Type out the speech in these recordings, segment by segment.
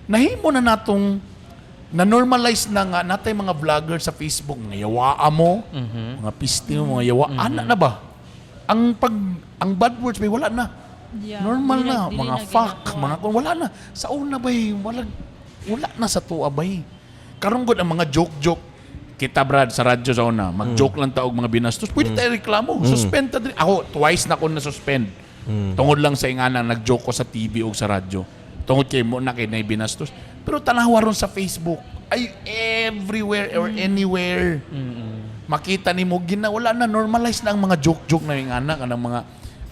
nahimo na natong na-normalize na nga natay mga vlogger sa Facebook, mga yawaa mo, mga piste mo, mga yawa. Ana na ba? Ang bad words bay wala na. Yeah. Normal Dili na, dili mga na fuck, ginagawa. mga wala na. Sa una bay wala na sa tuwa bay. Karon gud ang mga joke-joke kita Brad sa radyo sa una, mag-joke lang taog mga binastos. Pwede tayo reklamo. Suspend ta diri. Ako twice na ko na suspend. Tungod lang sa ingana nag-joke ko sa TV o sa radyo. Tungod kay mo na kay na binastos. Pero tanawa ron sa Facebook. Ay everywhere or anywhere. Makita nimo wala na, normalize na ang mga joke-joke na ingana kanang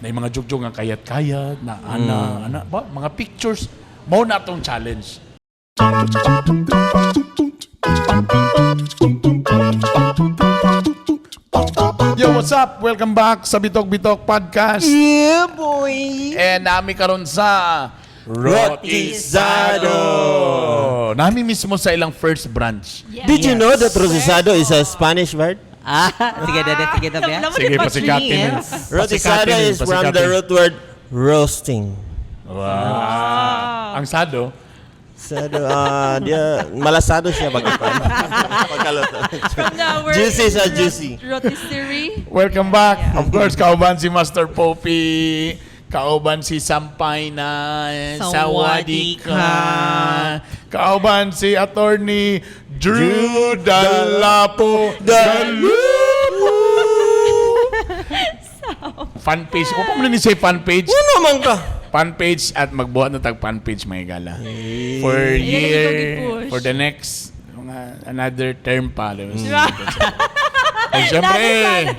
mga joke-joke nga kayat-kayat na ana ba mga pictures mao na tong challenge. Yo, what's up? Welcome back sa Bitok Podcast. Yeah, boy! And nami karon sa Rotisado! Nami mismo sa ilang first branch. Yes. Did you know that Rotisado is a Spanish word? Sige na ba? Sige, pasikatin. Rotisado is from the root word roasting. Wow. Ang sado. Sado, malasado siya pagkaluto. From the word Juicy sa juicy. rotisserie. Welcome back. Of course, kauban si Master Poppy. Kauban si Sampay na Sawadika. Kauban si Attorney Drew Dalapo. Fan page. Kung pa mo ni say fan page. Ano naman ka? Fan page at magbuhat na tag fan page may gala. For for the next another term pa. Siyempre,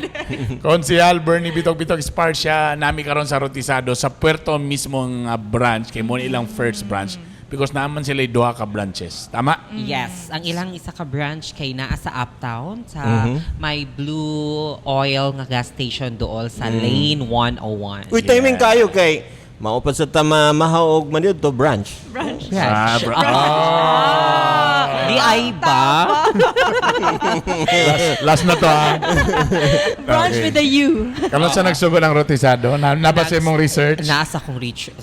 Konsehal Bernie Bitok Spar siya nami karon sa Rotisado sa Puerto mismong branch kay mo ilang first branch because naman sila duha ka branches. Tama? Yes. Ang ilang isa ka branch kay naa sa Uptown sa may Blue Oil nga gas station dool sa Lane 101. Uy, timing kayo kay maupad sa tama mahaog man yun to branch. Branch. Di ay ba? Last na to ha. Branch Okay. with a U. Kamu sa nagsugod ng Rotisado? Nabasa mong research? Nasa kong Richard.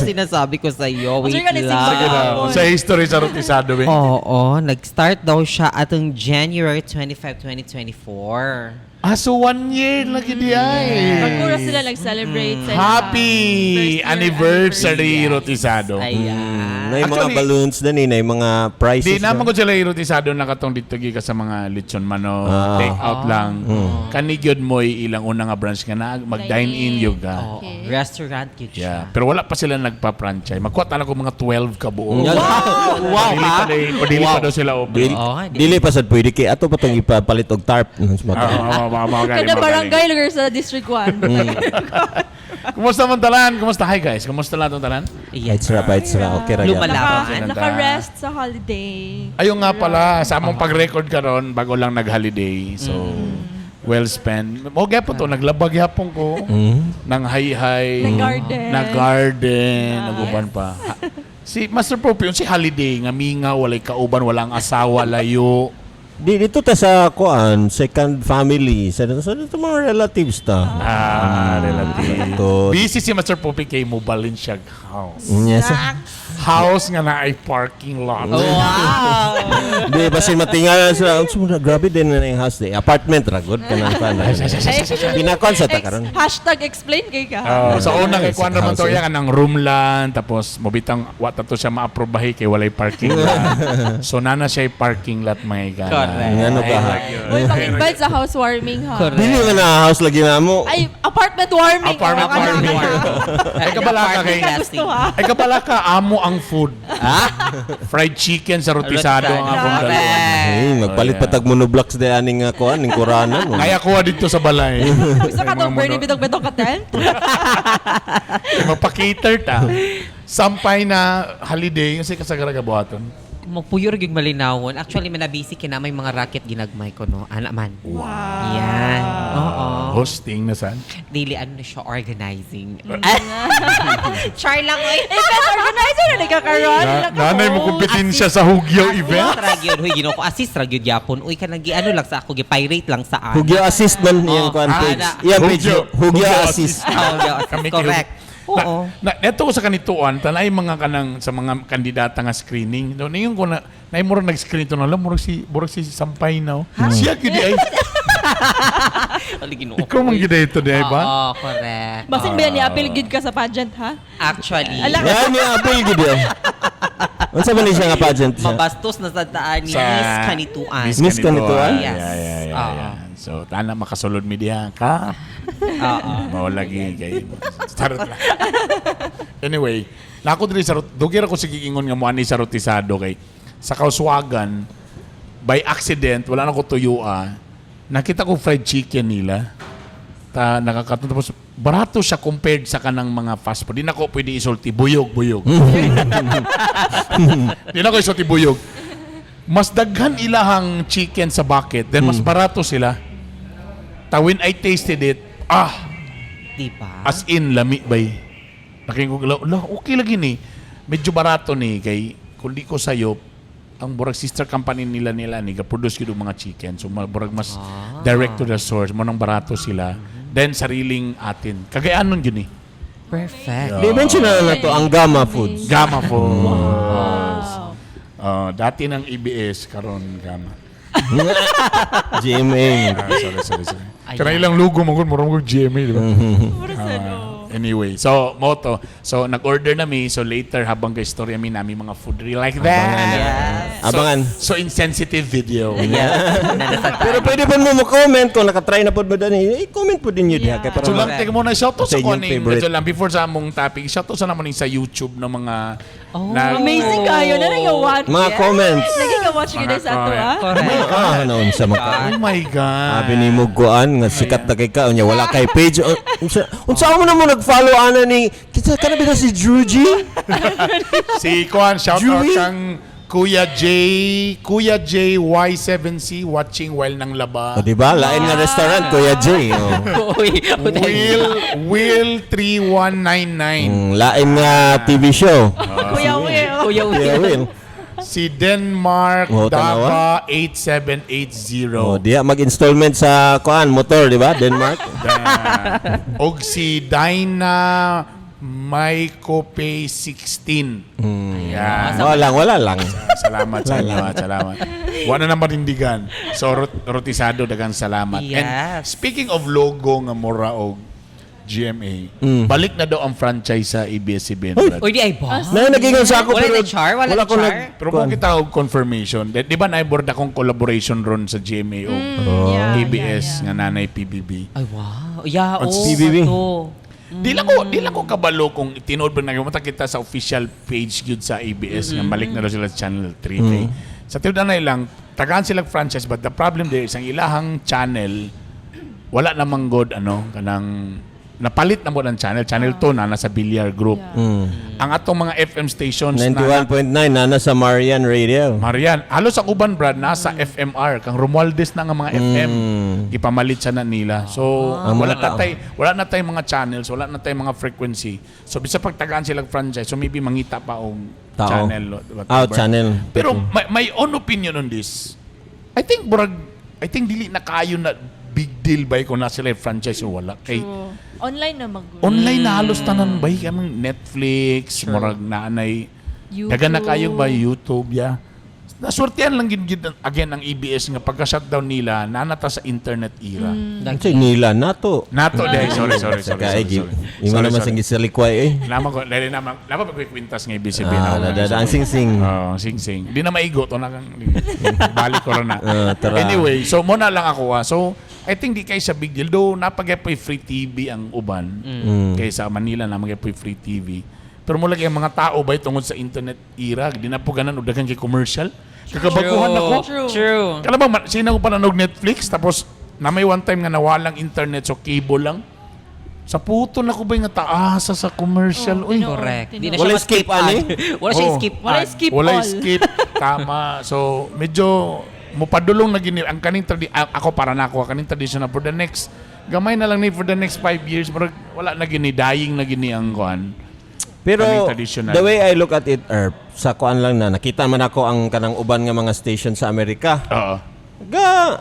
Sinasabi ko sa iyo. Wait Sir, kanising lang. Sige na. Sa history sa Rotisado eh. Oo. Nag-start daw siya atong January 25, 2024. So 1 year lagi di ay. Pagmura sila nag-celebrate sa Happy first year anniversary Rotisado. Ayan. Na yung mga Actually, balloons din na yung mga prizes. Di naman ko sila Rotisado nakatong dito gikas sa mga lechon manok, take out lang. Kanigyod mo ilang una nga branch nga na mag-dine in yoga. Oo. Okay. Restaurant yun Yeah, siya. pero wala pa sila nagpa-franchise. Magkuha talaga ko mga 12 ka buo. Wow! Padili pa daw sila open. Dili pa sad pwede kay ato pa tong ipapalit og tarp. Kada barangay lugar sa District 1. Kumusta man talan? Kumusta? Hi guys. Kumusta lang itong talan? It's ra. Okay ra. Lumalaban. Naka-rest sa holiday. Ayun nga pala, sa among pag-record karon bago lang nag-holiday. So, well spent. O po to, naglabag yapon ko. Nang hay-hay. Nag-garden. Naguban pa. Si Master Pope yun, si holiday. Nga minga, walay kauban, walang asawa, layo. Dito ta sa kuan, second family. Sa mga relatives ta. Relative. To Busy si Master Pope kay Mobalinsiag House. yes. House nga na ay parking lot. Di ba sin matingalan sila, grabe din na yung house di. Apartment ra good kanang kan. Pinakon sa ta karon. Hashtag explain kay ka. Sa una kay kuan naman to yan kanang room land tapos mobitang wata to siya ma-aprobahi kay walay parking lot. So nana siya parking lot may gana. Correct. Ano ba? Uy, pang-invite sa housewarming ha. Correct. Dili nga na house lagi na mo. Ay, apartment warming. Apartment warming. Ay kabala ka kay Ay kabala ka amo ang food. Fried chicken sa Rotisado ang akong dalawa. Ay, magpalit pa tag monoblocks de aning kuan ning kuranan. Kaya kuha dito sa balay. Gusto ka itong Bernie Bitok ka tent? Mapakater ta. Sampay na holiday kasi kasagara buhaton. Magpuyor gyud malinawon. Actually, manabisi kina may mga racket ginagmay ko no. Ana man. Wow. Yan. Oo. Hosting na san? Dili ano na siya organizing. Char lang oy. Event organizer na ka Karon. Nanay mo kompetensya sa Hugyo event. Ragyod hoy ginoo ko assist ragyod yapon. Uy kanang ano lang sa ako gi-pirate lang sa ana. Hugyo assist man yung kuan page. Iya page Hugyo assist. Correct. Oo. Ito ko sa kanituan, tanay mga kanang sa mga kandidata nga screening. No, niyon ko na mura nag-screen to na lang murag si Sampay na. Siya gid ay. Ikaw man gid ito di ba? Oo, correct. Basin ba ni apil gid ka sa pageant, ha? Actually, Ala. Yan yung apel gid eh. Unsa man ni siya nga pageant siya? mabastos na sa daan ni Sa- Miss Kanituan. Miss Kanituan? Yes. Yeah. So, tana makasulod mi diha ka. Oo. Mao lagi kay Charot lang. Anyway, nako diri sa dugir ako sige ingon nga mo ani sa rotisado kay sa Kauswagan by accident wala na ko tuyua. Nakita ko fried chicken nila. Nakakatawa tapos barato siya compared sa kanang mga fast food. Di na ko pwede isulti buyog. Di na ko isulti buyog. Mas daghan ilahang chicken sa bucket, then mas barato sila. When I tasted it, Diba? as in lami bay. Nakingog okay lagi ni. Medyo barato ni kay kundi ko sayo ang burag sister company nila ni ga-produce gyud mga chicken. So burag mas direct to the source mo nang barato sila. Then sariling atin. Kagayanon gyud ni. Perfect. Di-mention na to ang Gamma Foods. Gamma Foods. Wow. Dati ng EBS karon Gamma. GMA. Sorry. Ayan. Kana ilang logo mo murag GMA, di ba? Anyway, so moto. So nag-order na mi, so later habang kay storya mi nami mga food reel like that. Yes. Abangan. So insensitive video. Pero pwede pa mo comment kung nakatry na po ba dani. I-comment po din yun diha kay para So lang teka muna shout out Sa sa inyong kuning favorite. medyo lang before sa among topic. Shout out sa naman sa YouTube ng mga Amazing kayo na nag-watch. mga comments. Nag-watch gid Mga sa ato, ha? Correct. Naon sa maka. Oh my god. Abi ni Muguan nga sikat na kay ka unya wala kay page. Unsa mo na mo nag-follow ana ni kita kana ba si Druji? Si Kuan shout out Julie? kang Kuya J Y7C watching while nang laba. O di ba? Lain nga restaurant Kuya J. Will 3199. Lain nga TV show. Kuya Will. Kuya Kuya Will. Si Denmark Oh, tanawa? Dava 8780. O diya mag-installment sa kuan motor, di ba? Denmark. Og si Dyna Mycopay 16. Ayan. Wala lang. Salamat sa inyo. Salamat. Wala na marindigan. So, rotisado, dagang salamat. And Yes. speaking of logo nga mura og GMA, balik na daw ang franchise sa ABS-CBN. Brad. Uy, di ay boss. Na nagingon sa ako Wala pero na char? Wala na ko char? Pero kung kita og confirmation, di ba na-board akong collaboration ron sa GMA o ABS nga nanay PBB. Ay, wow. Yeah, Ang PBB. Di lang ko kabalo kung tinood ba nagmunta kita sa official page gyud sa ABS nga balik na daw sila sa Channel 3. kay sa tinud na lang tagaan sila franchise but the problem there is ang ilahang channel wala namang good kanang napalit na mo ng channel 2 na nasa Billiard Group. Ang atong mga FM stations 91.9 na nasa Marian Radio. Marian, halos ang uban brad nasa FMR kang Romualdez na nga mga FM ipamalit sa na nila. So wala na tay mga channels, wala na tay mga frequency. So bisa pagtagaan silang franchise, so maybe mangita pa og Tao. channel whatever. Channel. Pero my own opinion on this. I think dili na kayo na big deal ba kung nasa sila franchise o wala kay Online na mag online na halos tanan ba kaming Netflix, murag naanay YouTube. daga na kayo ba YouTube Nasortihan lang gid again ang EBS nga pagka-shutdown nila nanata sa internet era. Kasi nila nato. Nato dai sorry. Imo naman sing gisalikway Lama ko dali naman pa kwintas nga EBS ang sing-sing. sing. Di na maigo to na kang balik ko na. Tara. Anyway, so mo na lang ako So I think di kay sa big deal though napagay free TV ang uban. Kaysa Manila na magay free TV. Pero mo lagi ang mga tao ba tungod sa internet era, di na po ganan o daghang kay commercial. Kakabaguhan ako. True. Kala ba, sino ko pa nanog Netflix, tapos na may one time nga nawalang internet, so cable lang. Sa puto na ko ba yung taasa sa commercial? Uy, Correct. Di na Wala siya skip, ad. ani? Wala siya skip Wala ad. skip wala all. skip. Tama. So, medyo mupadulong na gini. Ang kaning ako para na ako, kaning traditional for the next, gamay na lang ni for the next 5 years, wala na gini, dying na gini ang kuan. Pero Kaning traditional. the way I look at it, sa kuan lang na nakita man ako ang kanang uban nga mga station sa Amerika. Oo.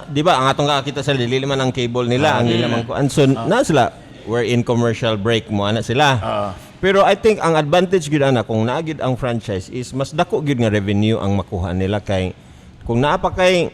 Di ba ang atong kakita sa dili man ang cable nila, ang nila man kuan. So na sila we're in commercial break mo ana sila. Pero I think ang advantage gyud ana kung naagid ang franchise is mas dako gyud nga revenue ang makuha nila kay kung naa pa kay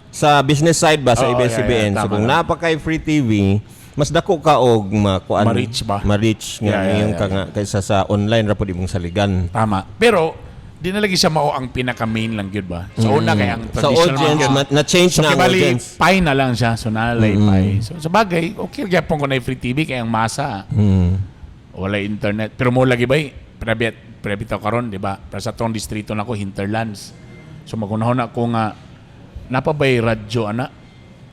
sa business side ba sa Oo, ABS-CBN, so tama kung naa pa kay free TV, mas dako ka og makuan Ma-reach ba? Ma-reach nga yung ka nga kaysa sa online ra pud imong saligan. Tama. Pero, di na lagi siya mao ang pinaka-main lang yun ba? So, una kaya ang Sa traditional audience market. na-change So, na ang kibali, audience. pie na lang siya. So, nalay pie. So, sa bagay, okay, gyapon ko na yung free TV kaya ang masa. Wala internet. Pero mo lagi ba, private ako karon, di ba? Pero sa tong distrito na ko, hinterlands. So, magunahon ako nga, napabay radyo, ana.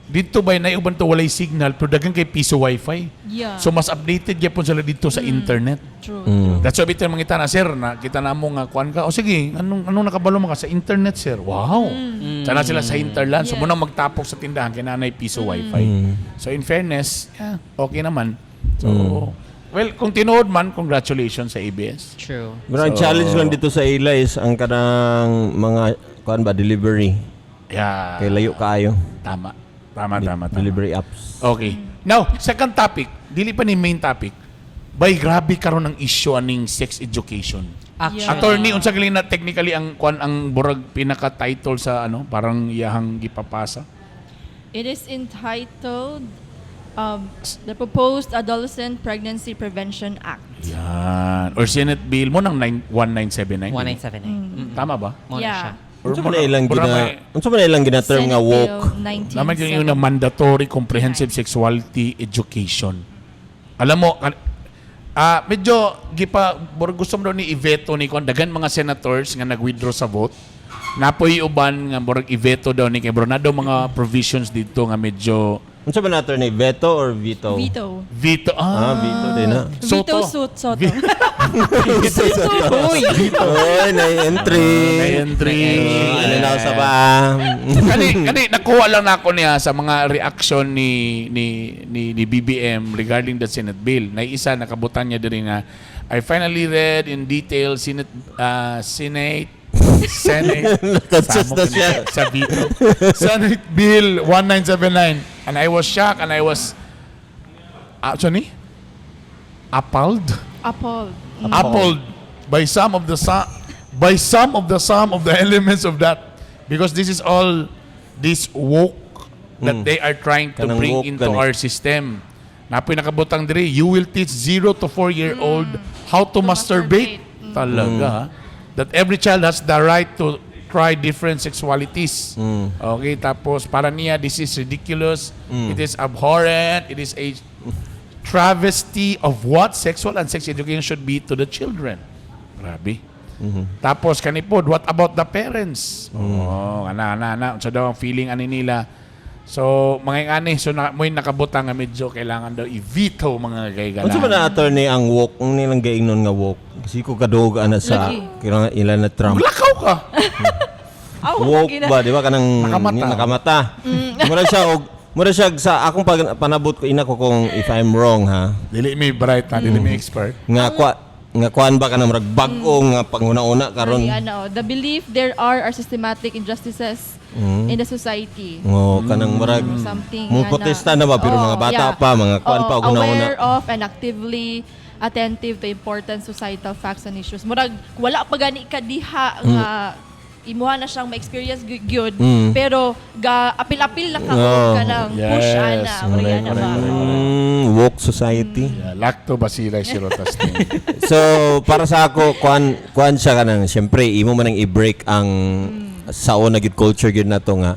Dito ba, naiuban to walay signal, pero dagang kay piso wifi. Yeah. So, mas updated gyapon sila dito sa internet. True. That's why bitin mga na, sir, na kita na mo nga kuan ka. O sige, anong nakabalo mo ka sa internet, sir? Wow. Sana sila sa hinterland. So Yeah. muna magtapok sa tindahan kay nanay piso wifi. So in fairness, yeah, okay naman. So well, kung tinuod man, congratulations sa ABS. True. Pero ang challenge lang dito sa ila is ang kanang mga kuan ba delivery. Yeah. Kay layo kaayo. Tama. Delivery apps. Okay. Now, second topic, dili pa ni main topic. Bay grabe karon ang issue aning sex education. Actually, Attorney, unsa galing na technically ang kuan ang burag pinaka-title sa ano, parang iyahang gipapasa. It is entitled the Proposed Adolescent Pregnancy Prevention Act. Yan. Or Senate Bill mo ng 1979. 1979. Tama ba? Mo na Yeah. siya. Unsa man ilang gina-term nga Senate woke? Bill Naman yung 1970. mandatory comprehensive sexuality education. Alam mo, medyo gusto mo daw ni i-veto ni kon dagan mga senators nga nag-withdraw sa vote. Napoy uban nga murag i-veto daw ni kay bro na daw mga provisions dito nga medyo Unsa ba nato ni veto or veto? Veto. veto. Veto din na. Veto suit Soto. Oy, na-entry. Entry. Ano na sa ba? Kani nakuha lang nako niya sa mga reaction ni BBM regarding the Senate bill. Na isa nakabutan niya diri nga I finally read in detail Senate Conscious na siya. sa veto. Senate Bill 1979 and I was shocked and I was actually appalled by some of the elements of that because this is all this woke that they are trying to Kanang bring woke into gani. our system. Napoy nakabutang diri, you will teach 0 to 4-year-old how to masturbate. Talaga, ha? That every child has the right to try different sexualities. Okay, tapos para niya, this is ridiculous, it is abhorrent, it is a travesty of what sexual and sex education should be to the children. Grabe. Tapos kanipod, what about the parents? Oh, ana. So daw ang feeling ani nila. So, mga ani, so mo'y nakabutang nga medyo kailangan daw i-veto mga kaigalan. Unsa ba na attorney ang woke? Ang nilang gaingnon nga woke. Kasi ko kadog ana sa Lagi. kirang ilan na Trump. Lakaw ka! Woke ba, di ba kanang nakamata. Mura siya sa akong panabot ko ina ko kung if I'm wrong ha. Dili mi bright na, dili mi expert. Nga kuan ba kanang murag bag-o nga panguna-una karon. The belief there are systematic injustices in the society. Kanang murag Something mo protesta na ba pero mga bata pa, mga kuan pa aware una-una. of and actively attentive to important societal facts and issues. Murag wala pa gani ka diha nga imuha na siyang ma-experience gyud pero ga apil-apil na ka kanang push ana uriya na ba. Woke society. Lactobacillus cerotas. So para sa ako kuan siya kanang syempre imo man ang i-break ang sao na gid culture gid nato nga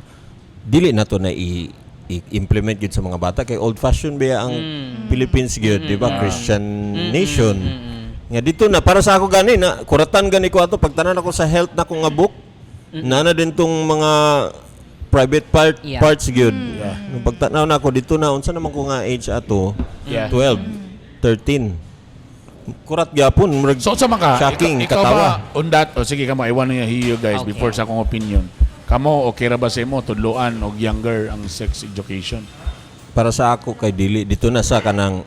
dili nato na i-implement gid sa mga bata kay old fashioned ba ang Philippines gid di ba Christian nation nga dito na para sa ako gani na kuratan gani ko ato pagtanan ako sa health na ko nga book nana din tong mga private parts gyud nung pagtanaw na ako dito na unsa naman ko nga age ato 12 13 kurat gyapon murag So sa mga shocking ikaw katawa ba on that o sige kamo I want to hear you guys Okay. before sa akong opinion. Kamo okay ra ba sa imo tudloan og younger ang sex education? para sa ako kay dili dito na sa kana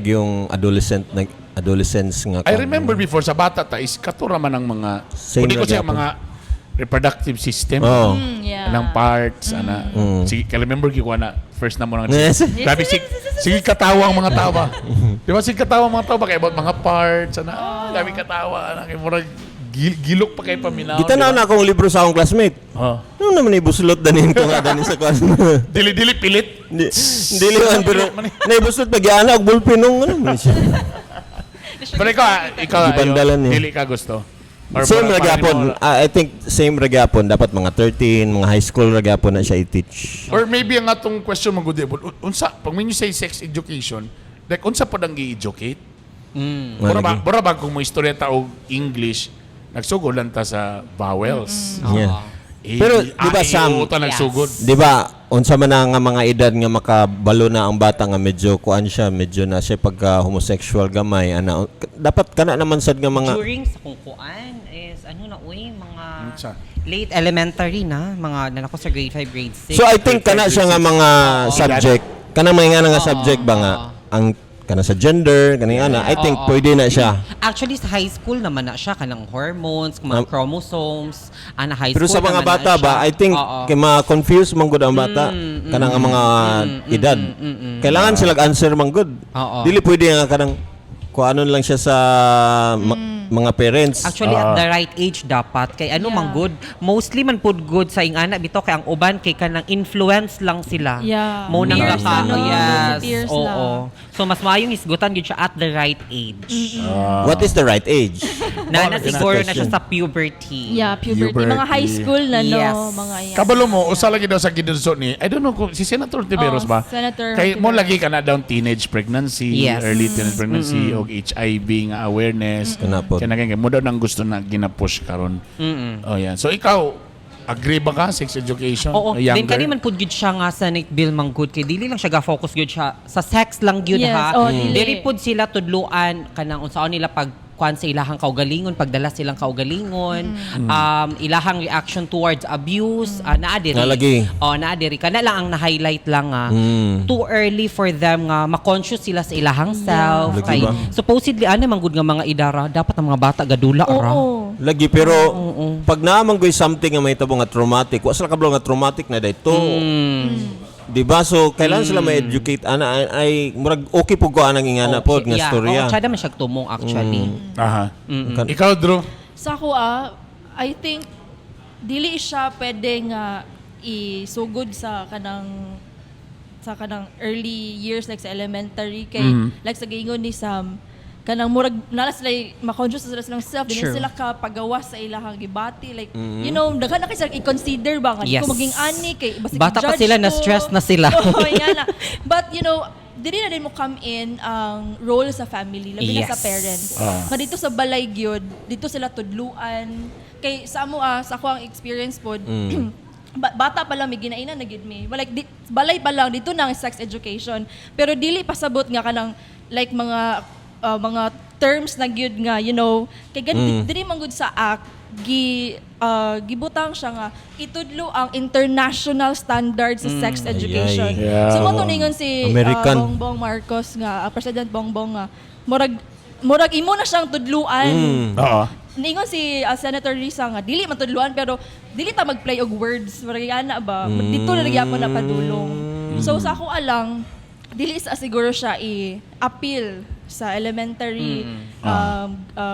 yung adolescents nga I remember before sa bata ta is katura man ang mga Same hindi ko na siya gyapon. mga reproductive system. Oh. Yeah. Anang parts ana. Sige, kay remember ko na first na mo nang Yes. grabe Sige katawa ang mga tao ba? Di ba sige katawa ang mga tao ba? Kaya about mga parts, kami katawa. Murag gilok pa kay paminaw. Kita na akong libro sa akong classmate. Ano naman ibuslot danin ko nga danin sa kwan. Dili-dili pilit. Dili man pero naibuslot pagyana og ballpen nung ano man siya. Pero ikaw Gibandalan eh. dili ka gusto. Or Same para ragapon. I think same ragapon dapat mga 13, mga high school ragapon na siya i-teach. Or maybe ang atong question mo good unsa pag when you say sex education, like unsa pod ang gi-educate? Bura ba kung mo istorya ta og English, nagsugod lang ta sa vowels. Yeah. Pero di ba Sam, nagsugod. di ba unsa man nga mga edad nga makabalo na ang bata nga medyo kuan siya, medyo na siya pagka homosexual gamay ana dapat kana naman sad nga mga During sa kungkuan is mga Unsa? late elementary na, mga nanako sa grade 5, grade 6. So I think kana siya nga mga subject, kana mga nga subject ba nga ang kana sa gender, kani ana, I think pwede na siya. Actually sa high school naman na siya kanang hormones, mga chromosomes, high Pero school sa mga naman bata na siya. ba, I think kay ma-confuse man gud ang bata kanang ang mga edad. Kailangan sila answer man gud. Dili pwede nga kanang kuanon lang siya sa mga parents. Actually at the right age dapat kay mang good, mostly man pud good sa ingana bitaw kay ang uban kay kanang influence lang sila. Yeah. Mo nang Peers baka, lang, yes. peers Oo. lang. So mas maayong isgutan gyud siya at the right age. What is the right age? Na siguro na siya sa puberty. Yeah, puberty. Puberty. Mga high school na, Yes. Mga yan. Kabalo mo, usa lagi daw sa gidurso ni, I don't know kung si Senator Tiberos ba? Senator Kay mo Tiberos. lagi ka na daw teenage pregnancy, Yes. early teenage pregnancy, o HIV nga awareness. Kana po. Kaya naging mo daw nang gusto na ginapush karon. Oh yan. So ikaw, agree ba ka sex education? Oo, Younger? then kani man pud gyud siya nga Senate bill man good kay dili lang siya ga-focus gyud siya sa sex lang gyud Yes, ha. dili. Dili pud sila tudluan kanang unsaon nila pag kuan sa ilahang kaugalingon, pagdala silang kaugalingon, ilahang reaction towards abuse, naa diri. Nalagi. Naa diri kana lang ang na-highlight lang nga. Too early for them nga ma-conscious sila sa ilahang self. Lagi Kay ba? supposedly ana man gud nga mga idara dapat ang mga bata gadula ra. Oo. Lagi pero pag naamang goy something nga may tabo nga traumatic, wa sila kablo nga traumatic na dayto. Di ba? So kailangan sila ma-educate ana ay murag okay pug ko anang ingana pod nga storya. Oo, tsada man siya tumong actually. Aha. Ikaw, Drew? Sa ako I think dili siya pwede nga isugod sa kanang early years like sa elementary kay like sa giingon ni Sam kanang murag nala sila ma-conscious sila silang self dili Sure. sila ka pagawas sa ilahang gibati like daghan na kay sila i-consider ba nga di Yes. ko maging ani kay basta Bata pa i-judge sila, ko. na-stress na sila. Oo, yan na. But dili na din mo come in ang role sa family labi na sa Yes. parents nga dito sa balay gyud dito sila tudluan kay sa ako ang experience pod bata pa lang may ginainan na gid me like balay pa lang dito na ang sex education pero dili pasabot nga kanang like mga terms na gyud nga kay dili man gud sa act gibutang siya nga itudlo ang international standards sa sex education. Yeah. So mo tuningon si American. Bongbong Marcos nga President Bongbong nga murag imo na siyang tudluan. Oo. Ningon si Senator Risa nga dili man tudluan pero dili ta magplay og words murag ana ba dito na nagyapon na padulong. So sa ako alang dili sa siguro siya i-appeal sa elementary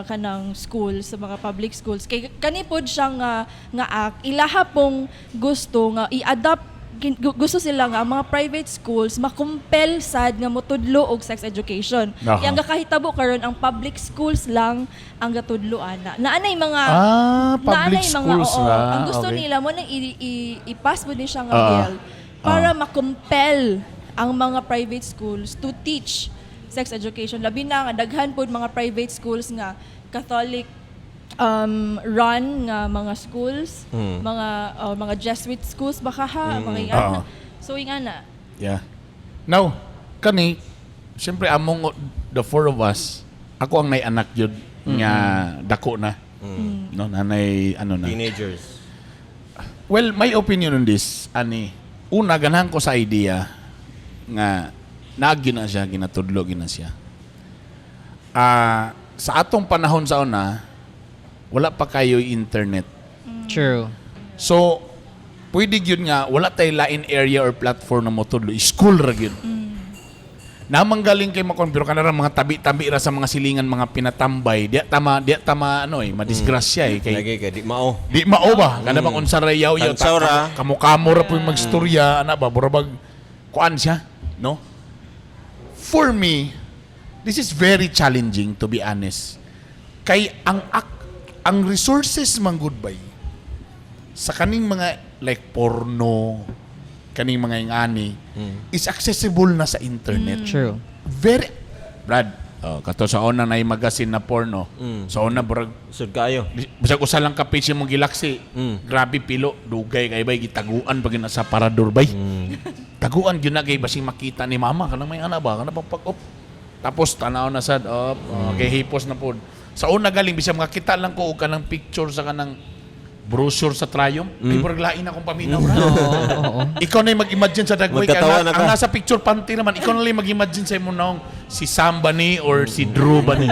kanang schools sa mga public schools kay kani pod siya nga act ilaha pong gusto nga i-adapt gusto sila nga ang mga private schools makumpel sad nga motudlo og sex education. Aha. Kaya ang gakahitabo karon ang public schools lang ang gatudloan na. Naanay mga public schools ra. ang gusto Okay. nila mo nang i-pass mo din siya nga bill para makumpel ang mga private schools to teach sex education. Labi na nga daghan pod mga private schools nga Catholic run nga mga schools, mga Jesuit schools baka mga ingana. So ingana. Yeah. Now, kani, siyempre among the four of us, ako ang may anak yun nga dako na. No, nanay, na. Teenagers. Well, my opinion on this, una, ganahan ko sa idea nga naagi na siya, ginatudlo gina siya. Sa atong panahon sa una, wala pa kayo internet. True. So, pwede yun nga, wala tayo lain area or platform na motudlo. School ra yun. namanggaling kay makon pero kanara mga tabi-tabi ra sa mga silingan mga pinatambay di tama madisgrasya kay Lagi ka, di mao. di mao ba kana bang unsa ra yaw-yaw Kansaw ra. kamo ra po magstorya ana ba burabag kuan siya no. For me, this is very challenging to be honest. Kay ang resources man goodbye sa kaning mga like porno, kaning mga ingani is accessible na sa internet. True. Very Brad, kato sa una na magazine na porno. Sa una burag Sud kayo. bisag usa lang ka page mong gilaksi. Grabe pilo, dugay kay bay gitaguan pag na sa parador bay. Taguan gyud na kay basing makita ni mama kanang may ana ba kana pag-up. Tapos tanaw na sad up, kay hipos na pod. Sa una galing bisag makita lang ko og kanang picture sa kanang brochure sa Triumph, ay buraglain akong paminaw na. Ikaw na yung mag-imagine sa dagway. Magkatawa na ka. Ang nasa picture panty naman, ikaw na lang yung mag-imagine sa imong naong si Sam ba ni or si Drew ba ni.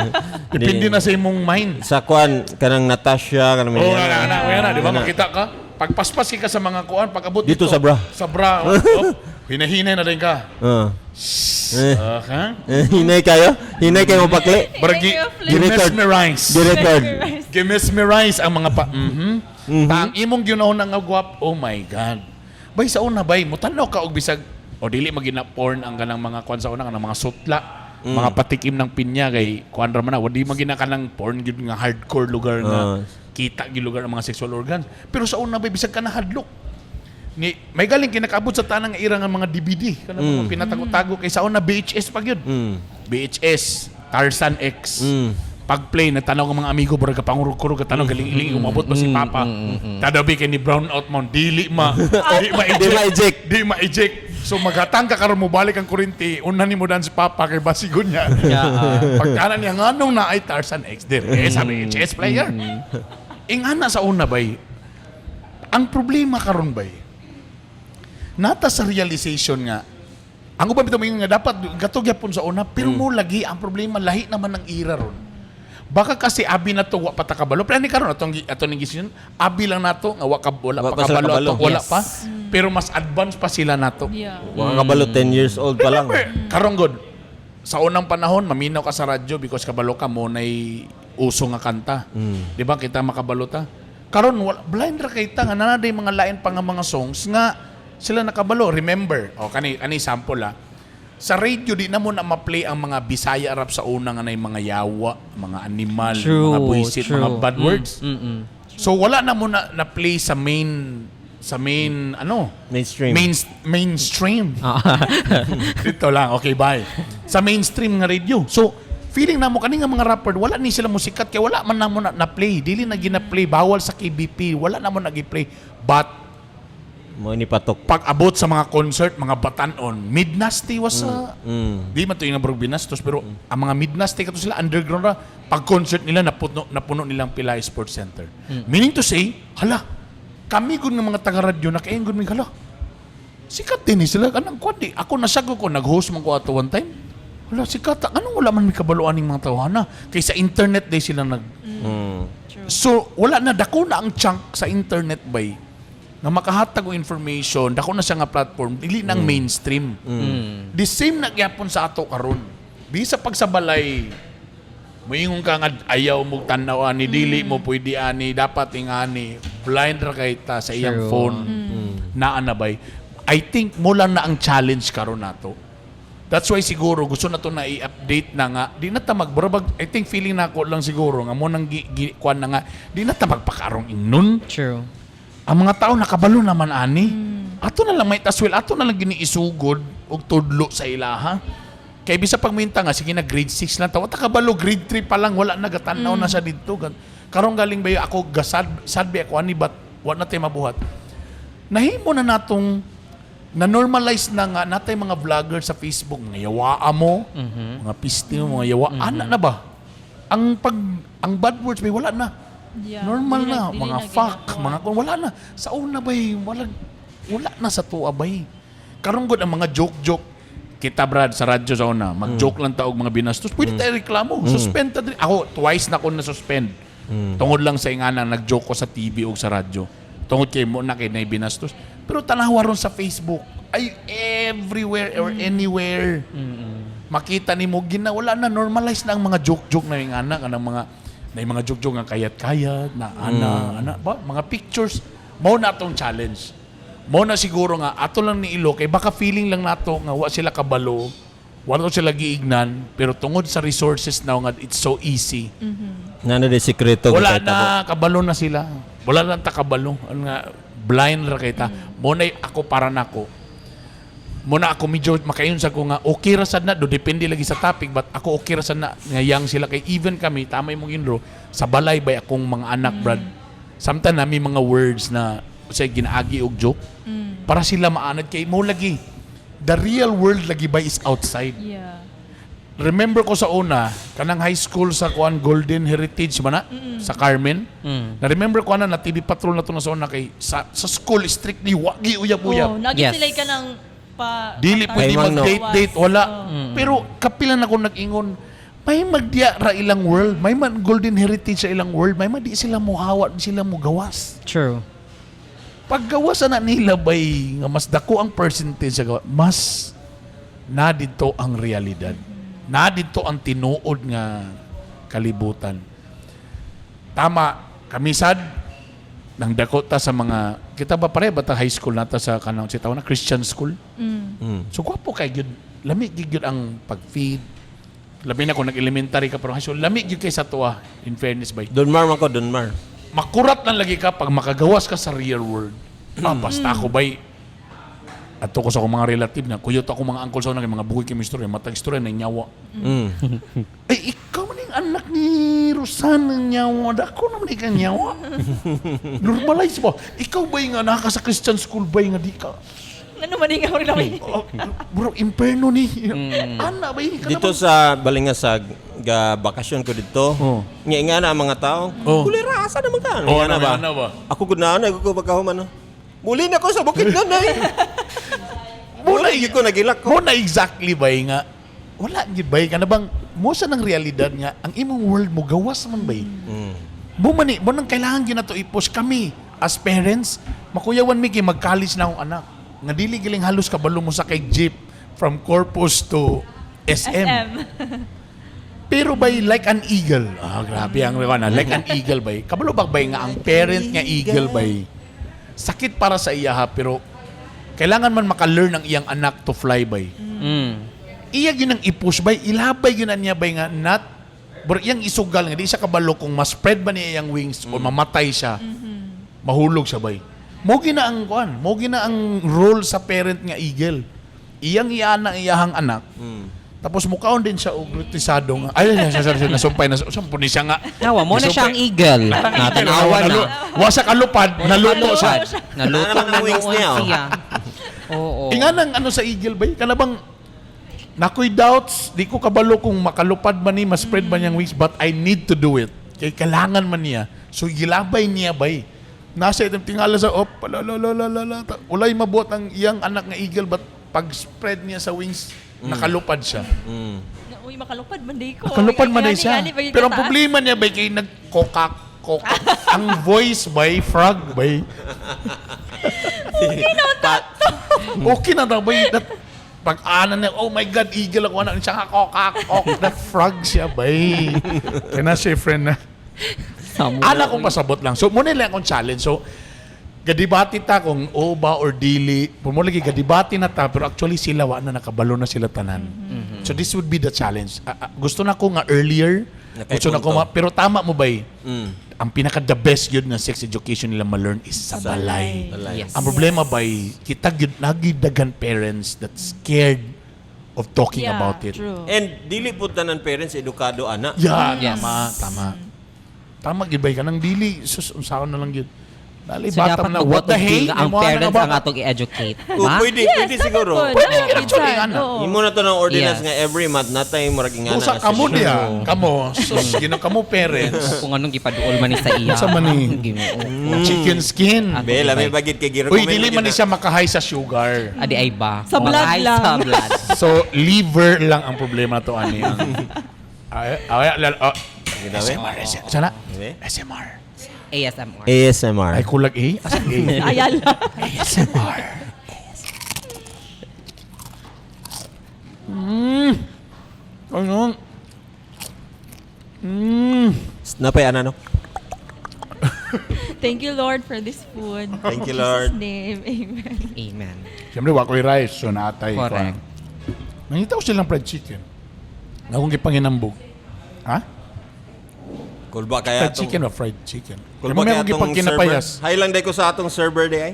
Depende na sa imong mind. Sa kuan kanang Natasha kanang Oo, nga, di ba? Makita ka. Pagpaspas ka sa mga kuan, pag-abot Dito sa bra. Sa bra. Hinahinay na rin ka. Hinay kayo? Hinay kayo mapakli? Gi-mesmerize. Di-record. Gi-mesmerize ang mga pa. Ang imong ginahon nga gwap, oh my God. Bay, sa una bay, mutanaw ka og bisag, o dili magina porn ang ganang mga kuan sa una, kanang mga sutla, mga patikim ng pinya, kay kuan raman na, wadi magina ka ng porn, yun nga hardcore lugar nga, kita yung lugar ng mga sexual organs. Pero sa una bay, bisag ka na hadlok. May galing kinakaabot sa tanang irang ang mga DVD, kanang mga pinatago-tago, kay sa una VHS pag yun. VHS, Tarzan X. Pag-play, nagtanaw ng mga amigo, barag kapangurog-kurog, katanaw, galing-iling, umabot ba si Papa? Tadabi kay ni Brown Out Mount, di ma-eject. Di ma-eject. So maghatang ka karon mo balik ang kurinti, una ni mo dan si Papa kay basigon niya. Pagkana niya, nganong na ay Tarzan X dir? Sabi, HS player. Ingana sa una bay, ang problema karon bay, nata sa realization nga, ang ubang bitaw nga dapat gatugyapon sa una, pero mo lagi ang problema lahi naman ng ira ron. Baka kasi abi na to wa pa ta kabalo. Pero ni karon atong ning gisyon, abi lang nato nga wala pa kabalo ato, wala pa. Pero mas advance pa sila nato. Yeah. Mga kabalo 10 years old pa lang. Karon god. Sa unang panahon maminaw ka sa radyo because kabalo ka mo nay uso nga kanta. Di ba kita makabalo ta? Karon blind ra kay ta nga nanaday mga lain pa nga mga songs nga sila nakabalo. Remember, kani sample sa radio di na mo na ma-play ang mga Bisaya rap sa una nga na mga yawa, mga animal, mga buisit, mga bad words. So wala na mo na play sa mainstream. Mainstream. Dito lang, okay, bye. Sa mainstream nga radio. So feeling na mo kani nga mga rapper wala ni sila musikat kay wala man na mo na play, dili na gina-play, bawal sa KBP, wala na mo na gi-play. But Mo ni patok. pag-abot sa mga concert, mga batanon, Midnasty was di man to yung nabrog binastos, pero ang mga Midnasty kato sila underground ra, pag-concert nila napuno nilang Pilay Sports Center. Meaning to say, hala, kami gud nga mga taga-radyo nakaingon mi hala. Sikat din sila kanang kwadi. Ako nasago ko nag-host man ko ato one time. Hala, sikat. Anong wala man mi kabaluan ning mga tawana? Kay sa internet day sila nag So, wala na dako na ang chunk sa internet bay nga makahatag og information, dako na siya nga platform, dili nang mainstream. The same nagyapon sa ato karon. Bisa pag sa balay, moingon ka nga ayaw mo tanaw ani, dili mo pwede ani, dapat ingani, blind ra kay ta sa iyang phone. Naa na bay. I think mo lang na ang challenge karon nato. That's why siguro gusto na to na i-update na nga. Di na ta magbarabag, I think feeling na ako lang siguro nga mo nang kuan na nga, di na ta magpakarong ingnon. True. Ang mga tao nakabalo naman ani. Ato na lang may taswil, ato na lang giniisugod og tudlo sa ilaha. Kay bisa pagminta nga sige na grade 6 lang tawo, takabalo grade 3 pa lang wala nagatanaw na sa didto. Karon galing ba ako gasad sadbi ako ani but wa na tay mabuhat. Nahimo na natong na-normalize na nga natay mga vlogger sa Facebook nga yawaa mo, mga pisti mo, mga yawa. Ana na ba? Ang bad words may wala na. Yeah. Normal Dili na, dili mga na fuck, ginagawa. mga wala na. Sa una bay, wala na sa tuwa bay. Karon gud ang mga joke-joke. Kita brad sa radyo sa una, mag-joke lang taog mga binastos. Pwede tayo reklamo. Suspend ta diri. Ako twice na ko na suspend. Tungod lang sa ingana nag-joke ko sa TV o sa radyo. Tungod kay mo na kay na binastos. Pero tanawa ron sa Facebook. Ay everywhere or anywhere. makita ni mo wala na normalize na ang mga joke-joke na yung anak, ang mga joke-joke nga kayat-kayat na ana ba mga pictures mao na atong challenge. Mao na siguro nga ato lang ni ilo kay baka feeling lang nato nga wa sila kabalo, wala sila giignan, pero tungod sa resources now nga it's so easy. Nano de sekreto Wala kay na kabalo na sila. Wala lang ta kabalo. Ano nga blind ra kay ta. Mo na ako para nako. Muna ako medyo makayon sa ko nga okay ra sad na do depende lagi sa topic but ako okay ra sad na nga yang sila kay even kami tamay mong inro sa balay bay akong mga anak brad samtang nami mga words na say ginaagi og joke para sila maanad kay mo lagi the real world lagi bay is outside. Yeah. Remember ko sa una kanang high school sa kuan Golden Heritage man na sa Carmen. Na remember ko na TV patrol na to na sa una kay sa school strictly wagi uyab-uyab. Oh, naging Yes. sila ka ng Dili pwede Ay, mang no. mag-date, wala. Pero kapilan ako nag-ingon, may magdiya ra ilang world, may man golden heritage sa ilang world, may di sila muhawa, di sila mo gawas. True. Pag gawas na nila bay, nga mas dako ang percentage sa gawa, mas na dito ang realidad. Na dito ang tinuod nga kalibutan. Tama, kami sad, nang dako ta sa mga kita ba pare bata high school nata sa kanang si na Christian school. So gwapo kay gyud lami gyud ang pag-feed. Labi na ko nag-elementary ka pero high school lami gyud kay sa tuwa in fairness bay. Donmar man ko, Donmar. Makurat lang lagi ka pag makagawas ka sa real world. Basta ako bay ato ko sa akong mga relative na kuyot ako mga uncle sa una kay mga bugoy kay istorya matag istorya na nyawa. Ay ikaw man yung anak ni Rosan ng nyawa dako naman ikaw nyawa. Normalize mo. Ikaw ba yung naka sa Christian school ba yung di ka? Ano man yung rin namin? Bro, imperno ni. Ana ba yung Dito sa Balingasag, ga bakasyon ko dito. Nga na ang mga tao. Kulira asa naman ka. Nga na ba? Ako gud na ko pagkahuman. Muli na ko sa bukid nanay. Muna ko nagilak ko. Muna exactly ba nga wala gid ba ka na bang mo sa ng realidad nga ang imong world mo gawas man ba? Mo nang kailangan gyud nato i-push kami as parents makuyawan mi kay mag-college na akong anak. Nga dili giling halos kabalo mo sa kay jeep from Corpus to SM. Pero bay like an eagle. Grabe ang na like an eagle bay. Kabalo ba bay nga ang parent nga eagle bay? Sakit para sa iya ha, pero kailangan man maka-learn ang iyang anak to fly bay. Iya yun ang i-push bay, ilabay yun niya bay nga not, but iyang isugal nga, di siya kabalo kung ma-spread ba niya iyang wings o mamatay siya, mahulog siya bay. Mogi na ang role sa parent nga eagle. Iyang iyana iyahang anak, tapos mukhaon din siya ugritisado nga. Ay, siya nasumpay na sampo ni siya nga. Nawa mo na siya ang eagle. Natanawa na. Wasa kalupad, naluto siya. Naluto na wings noon niya, oh. siya. Oo. Ingan ang sa eagle bay, kanabang nakoy doubts, di ko kabalo kung makalupad man ni, ma-spread man niyang wings, but I need to do it. Kaya kailangan man niya. So gilabay niya bay. Nasa itong tingala sa ulay mabuot ang iyang anak nga eagle, but pag spread niya sa wings, nakalupad siya. Uy, makalupad man di ko. Makalupad man din siya. Gani, Pero ang problema niya bay kay nagkokak. Ang voice bay, frog bay. Okay na daw bay. Pag anan niya, oh my God, eagle ako na. Siya nga kokak. That frog siya bay. Kaya na siya friend na. Anak kong pasabot lang. So, muna lang akong challenge. So, gadibati ta kung o ba or dili. Pumula lagi gadibati na ta, pero actually sila wa na nakabalo na sila tanan. So, this would be the challenge. Gusto na ko nga earlier. Gusto na ko pero tama mo ba ang pinaka-the best yun na sex education nila ma-learn is sa balay. Yes. Ang problema ba kita nagidagan parents that scared of talking about it. True. And dili pud tanan parents edukado ana. Yeah, Yes. tama. Tama gid bay kanang dili sus unsaon na lang gid. Dali So bata dapat na what the hell ang Imo parents ba? ang atong i-educate. O, pwede siguro. Pwede actually ana. Imo na to ng ordinance Yes. nga every month natay murag ingana. Usa kamo diha, kamo sus gino kamo parents. Kung anong gipaduol man ni sa iya. Sa man ni? Ginoo. Chicken skin. Bela may bagid kay giro. Uy, dili man ni siya maka-high sa sugar. Adi ay ba? Sa blood Mga lang. Sa blood. So, liver lang ang problema to ani. SMR. Sana? SMR. ASMR. ASMR. Ay kulag A? Asa A? Ayala. ASMR. Ano? Napay ano? Thank you, Lord, for this food. Thank you, In Lord. Jesus' name, amen. Amen. Siyempre, wakoy rice. So, natay. Correct. Nangita ko silang fried chicken. Akong gipanginambog. Ha? Kulba kaya Fried chicken o fried chicken? Kulba kaya akong atong gipagkinapayas. server. Hay lang day ko sa atong server di ay.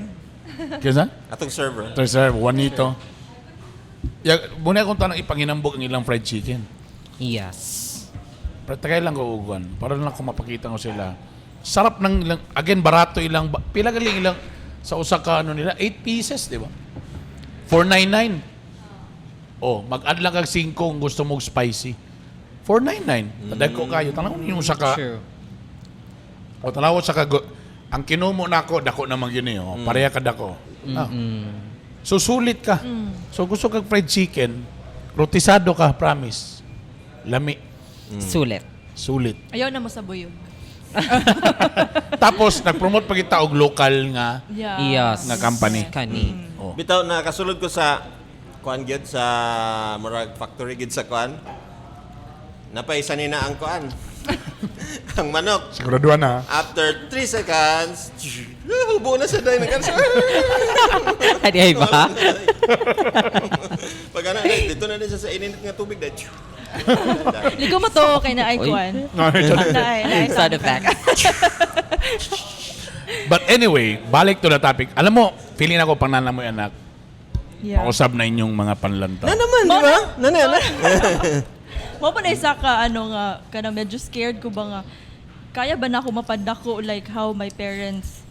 Kaya Atong server. Ito, sir, Juanito. Muna akong tanong ipanginambog ang ilang fried chicken. Yes. Pero tagay lang ko uguan. Para lang kung mapakita ko sila. Sarap ng ilang, again, barato ilang, pila galing ilang, sa Osaka, ano nila, 8 pieces, di ba? 499. Oh, mag-add lang kag 5 kung gusto mong spicy. 499. Tadag ko kayo. Tanaw niyo sa ka. True. O tanaw sa ka. Ang kinumo na ako, dako naman yun eh. Oh. Pareha ka dako. Ah. So sulit ka. So gusto kag fried chicken, rotisado ka, promise. Lami. Sulit. Sulit. Ayaw na mo sa buyog. Tapos nag-promote pa kita og local nga Yeah. Yes. nga company. Kani. Oh. Bitaw nakasulod ko sa kuan gyud sa murag factory gyud sa kuan. Napaisa ni na ang kuan. Ang manok. Siguraduhan na. After 3 seconds, hubo na sa day na kansa. Adi ay ba? Pag ano, dito na din siya sa ininit nga tubig dahil. Ligo mo to kay na Icon. Sound effect. But anyway, balik to the topic. Alam mo, feeling ako pang nana mo anak, Yeah. pausap na inyong mga panlanta. Na naman, di ba? Na. Mo pa na isa ka, ano nga, kana medyo scared ko ba nga, kaya ba na ako mapadako like how my parents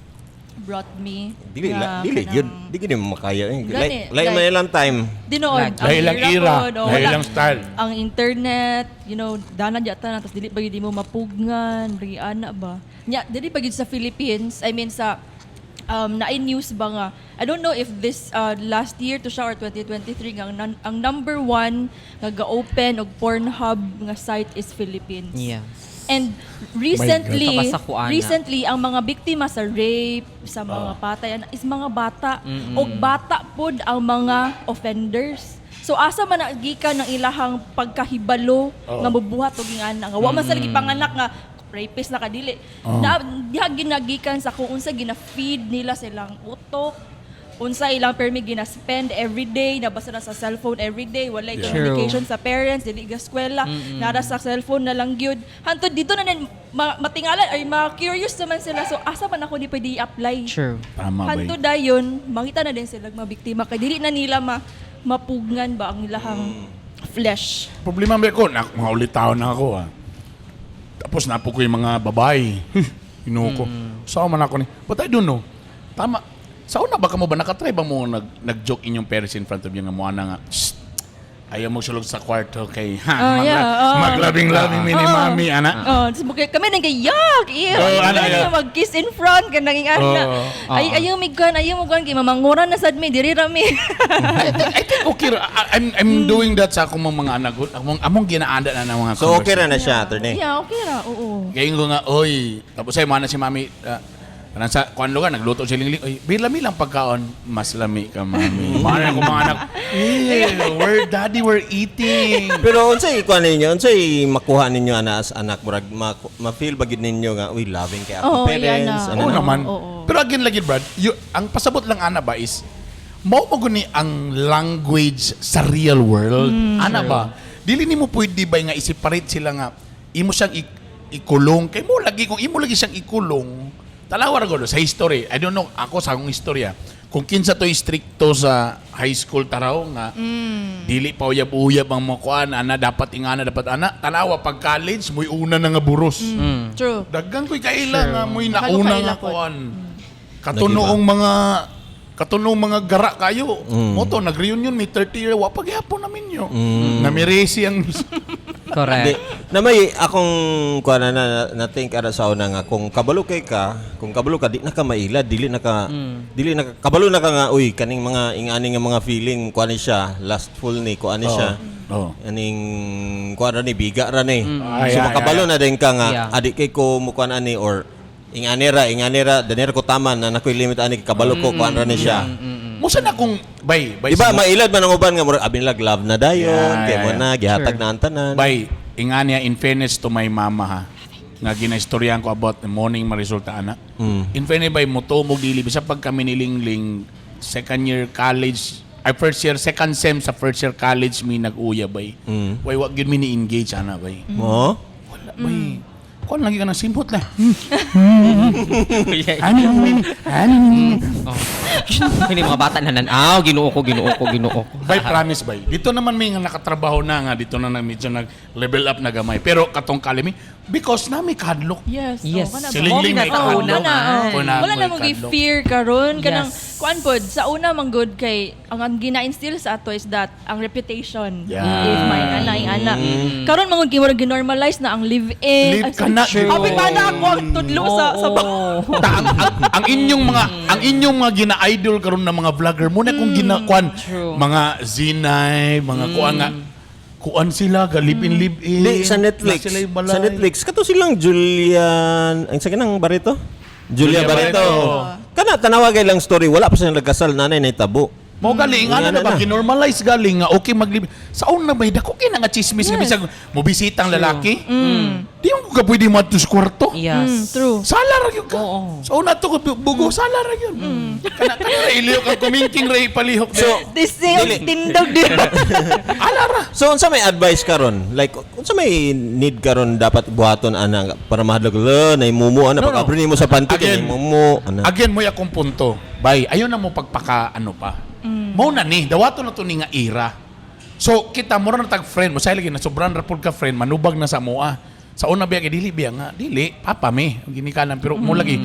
brought me? Dili nga dili kanang- yun. Di gini mo makaya. Gani, Like man ilang time. Dinood. Dahil lang era, dahil lang style. Ang internet, danan yata na, tapos dili pa yun di mo mapugngan, ana ba? Nya, dili pa yun sa Philippines, I mean sa, na-news ba nga, I don't know if this last year to siya or 2023 nga, ang number 1 nga ga-open og Pornhub nga site is Philippines. Yes. And recently, Kapasa ko, ana. recently ang mga biktima sa rape, sa mga patay is mga bata. O bata pod ang mga offenders. So asa man nagikan ng ilahang pagkahibalo nga mabuhat og ingana nga wa man sa lagi panganak nga rapist na kadili. Na ginagikan sa kung unsa gina-feed nila silang utok, unsa ilang permi gina-spend every day, nabasa na sa cellphone every day, wala Yeah. communication sa parents, dili ga eskwela, nara sa cellphone na lang gyud. Hantod dito na din matingalan ay ma-curious naman sila, so asa man ako di pwede i-apply. True. Tama ba? Hantod dayon, mangita na din sila mga biktima kay dili na nila mapugngan ba ang ilahang flesh. Problema ba ko, mga ulitaw na ako Tapos napo ko yung mga babae. Inuko. Saan man ako ni? But I don't know. Tama. Saan na baka mo ba nakatry ba mo nag-joke inyong parents in front of you nga mo na nga, "Shh, ayaw mo sulog sa kwarto kay maglabing-labing mini mami, ana." Kami nang kayak, ew. Ana, yeah. Mag-kiss in front, kanang ana. Ayaw mo gan, kay mamanguran na sad mi, diri rami. I think okay. I'm doing that sa akong mga anak. Among ginaanda na ng mga So okay na siya, attorney. Yeah, okay ra, oo. Kaya ko nga, oy, tapos ay mana si mami, sa kuan lugar, nagluto siling oy, bilami lang pagkaon, mas lami ka, mami. Mana ko mga anak, daddy, we're eating. Pero unsay kuan ninyo, unsay makuha ninyo ana as anak murag ma-feel ba gid ninyo nga uy loving kay ako Oo, yan parents. na. Ano Oo Oo, naman. oo. Pero again lagi, Brad, ang pasabot lang ana ba is, mao maguni ang language sa real world. Ana ba? Dili nimo pwede ba nga i-separate sila nga imo siyang ikulong. Kay mo lagi kung imo lagi siyang ikulong. Talawar ko sa history. I don't know ako sa akong istorya. Kung kinsa to stricto sa high school taraw nga dili pa uyab-uyab ang mga kuan ana dapat ingana dapat ana tanawa pag college mo'y una na nga buros. True. Daggan ko'y kaila nga mo'y nauna nga Kaila po. kuan. Katunong mga gara kayo. Moto nag-reunion may 30 year wa pagyapon namin yo. Namiresi ang Hindi. Correct. Na may akong kuan na think ara sa una nga kung kabalo kay ka, kung kabalo ka di na ka maila, dili na ka kabalo na ka nga uy kaning mga ingani nga mga feeling kuan ni siya, lastful ni kuan ni siya. Oh. Aning kuan ra ni biga ra ni. Ay, So ay, makabalo na din ka nga Yeah. adik kay ko mo kuan ani or inganera danera ko taman na nakoy limit ani kabalo ko kuan ra ni siya. Musa na kung, bay, Diba, mailad man ang uban nga, murag, abin lag love na dayon, Yeah, kaya mo yeah. na, gihatag na ang tanan. Bay, inganya, in fairness to my mama ha, nga ginaistoryahan ko about the morning maresulta anak. In fairness bay, mo to, mo dili, bisa pag kami nilingling, second year college, first year, second sem sa first year college, mi nag-uya bay. Way, wag yun mi ni-engage, ana bay. Mo? Wala bay. Kuan lagi ka ng simpot na. Hindi mga bata na nanaw, ginoo ko. Bay, promise bay. Dito naman may nga nakatrabaho na nga, dito na medyo nag-level up na gamay. Pero katong kalimi, because nami kadlok. Yes. Yes. Oh, kana ba? Siling-ling may Oo, kahadlok. wala na mong Kadlok. fear karon kanang Yes. kuan pod sa una man good kay ang gina-instill sa ato is that ang reputation Yeah. if may ana karon man gud kimura ginormalize na ang live-in. Live ka na. Abi ba na ako ang tudlo sa ang inyong mga gina-idol karon na mga vlogger mo na kung ginakuan True. mga zinay, mga kuan nga kuan sila galipin live-in. Di, sa Netflix. Sila yung balay. Sa Netflix, kato silang Julian, ang sa kanang Barreto? Julia Barreto. Barreto. Kana tanawagay lang story, wala pa silang nagkasal, nanay na itabo. Mo galing ana na ba ginormalize galing nga okay maglib. Saon na bay dako kay nga chismis nga bisag mo bisitang lalaki. Di mo ka pwede matus kwarto. Yes. True. Sala ra gyud ka. Oo. Saon na to bugo sala ra gyud. Kana ra iliyok ang kumingking ra palihok. So, This thing tindog di. ala ra. So, unsa may advice karon? Like, unsa may need karon dapat buhaton ana para mahadlok na imumu ana No, pag mo sa panty Again. kay imumu ana. Again mo akong punto. Bay, ayaw na mo pagpaka ano pa. Mo na ni dawato na to ni nga ira. So kita mo na tag friend mo say lagi na sobrang rapod ka friend manubag na sa moa. Sa una biya kay dili biya nga dili papa mi ginikanan pero mo lagi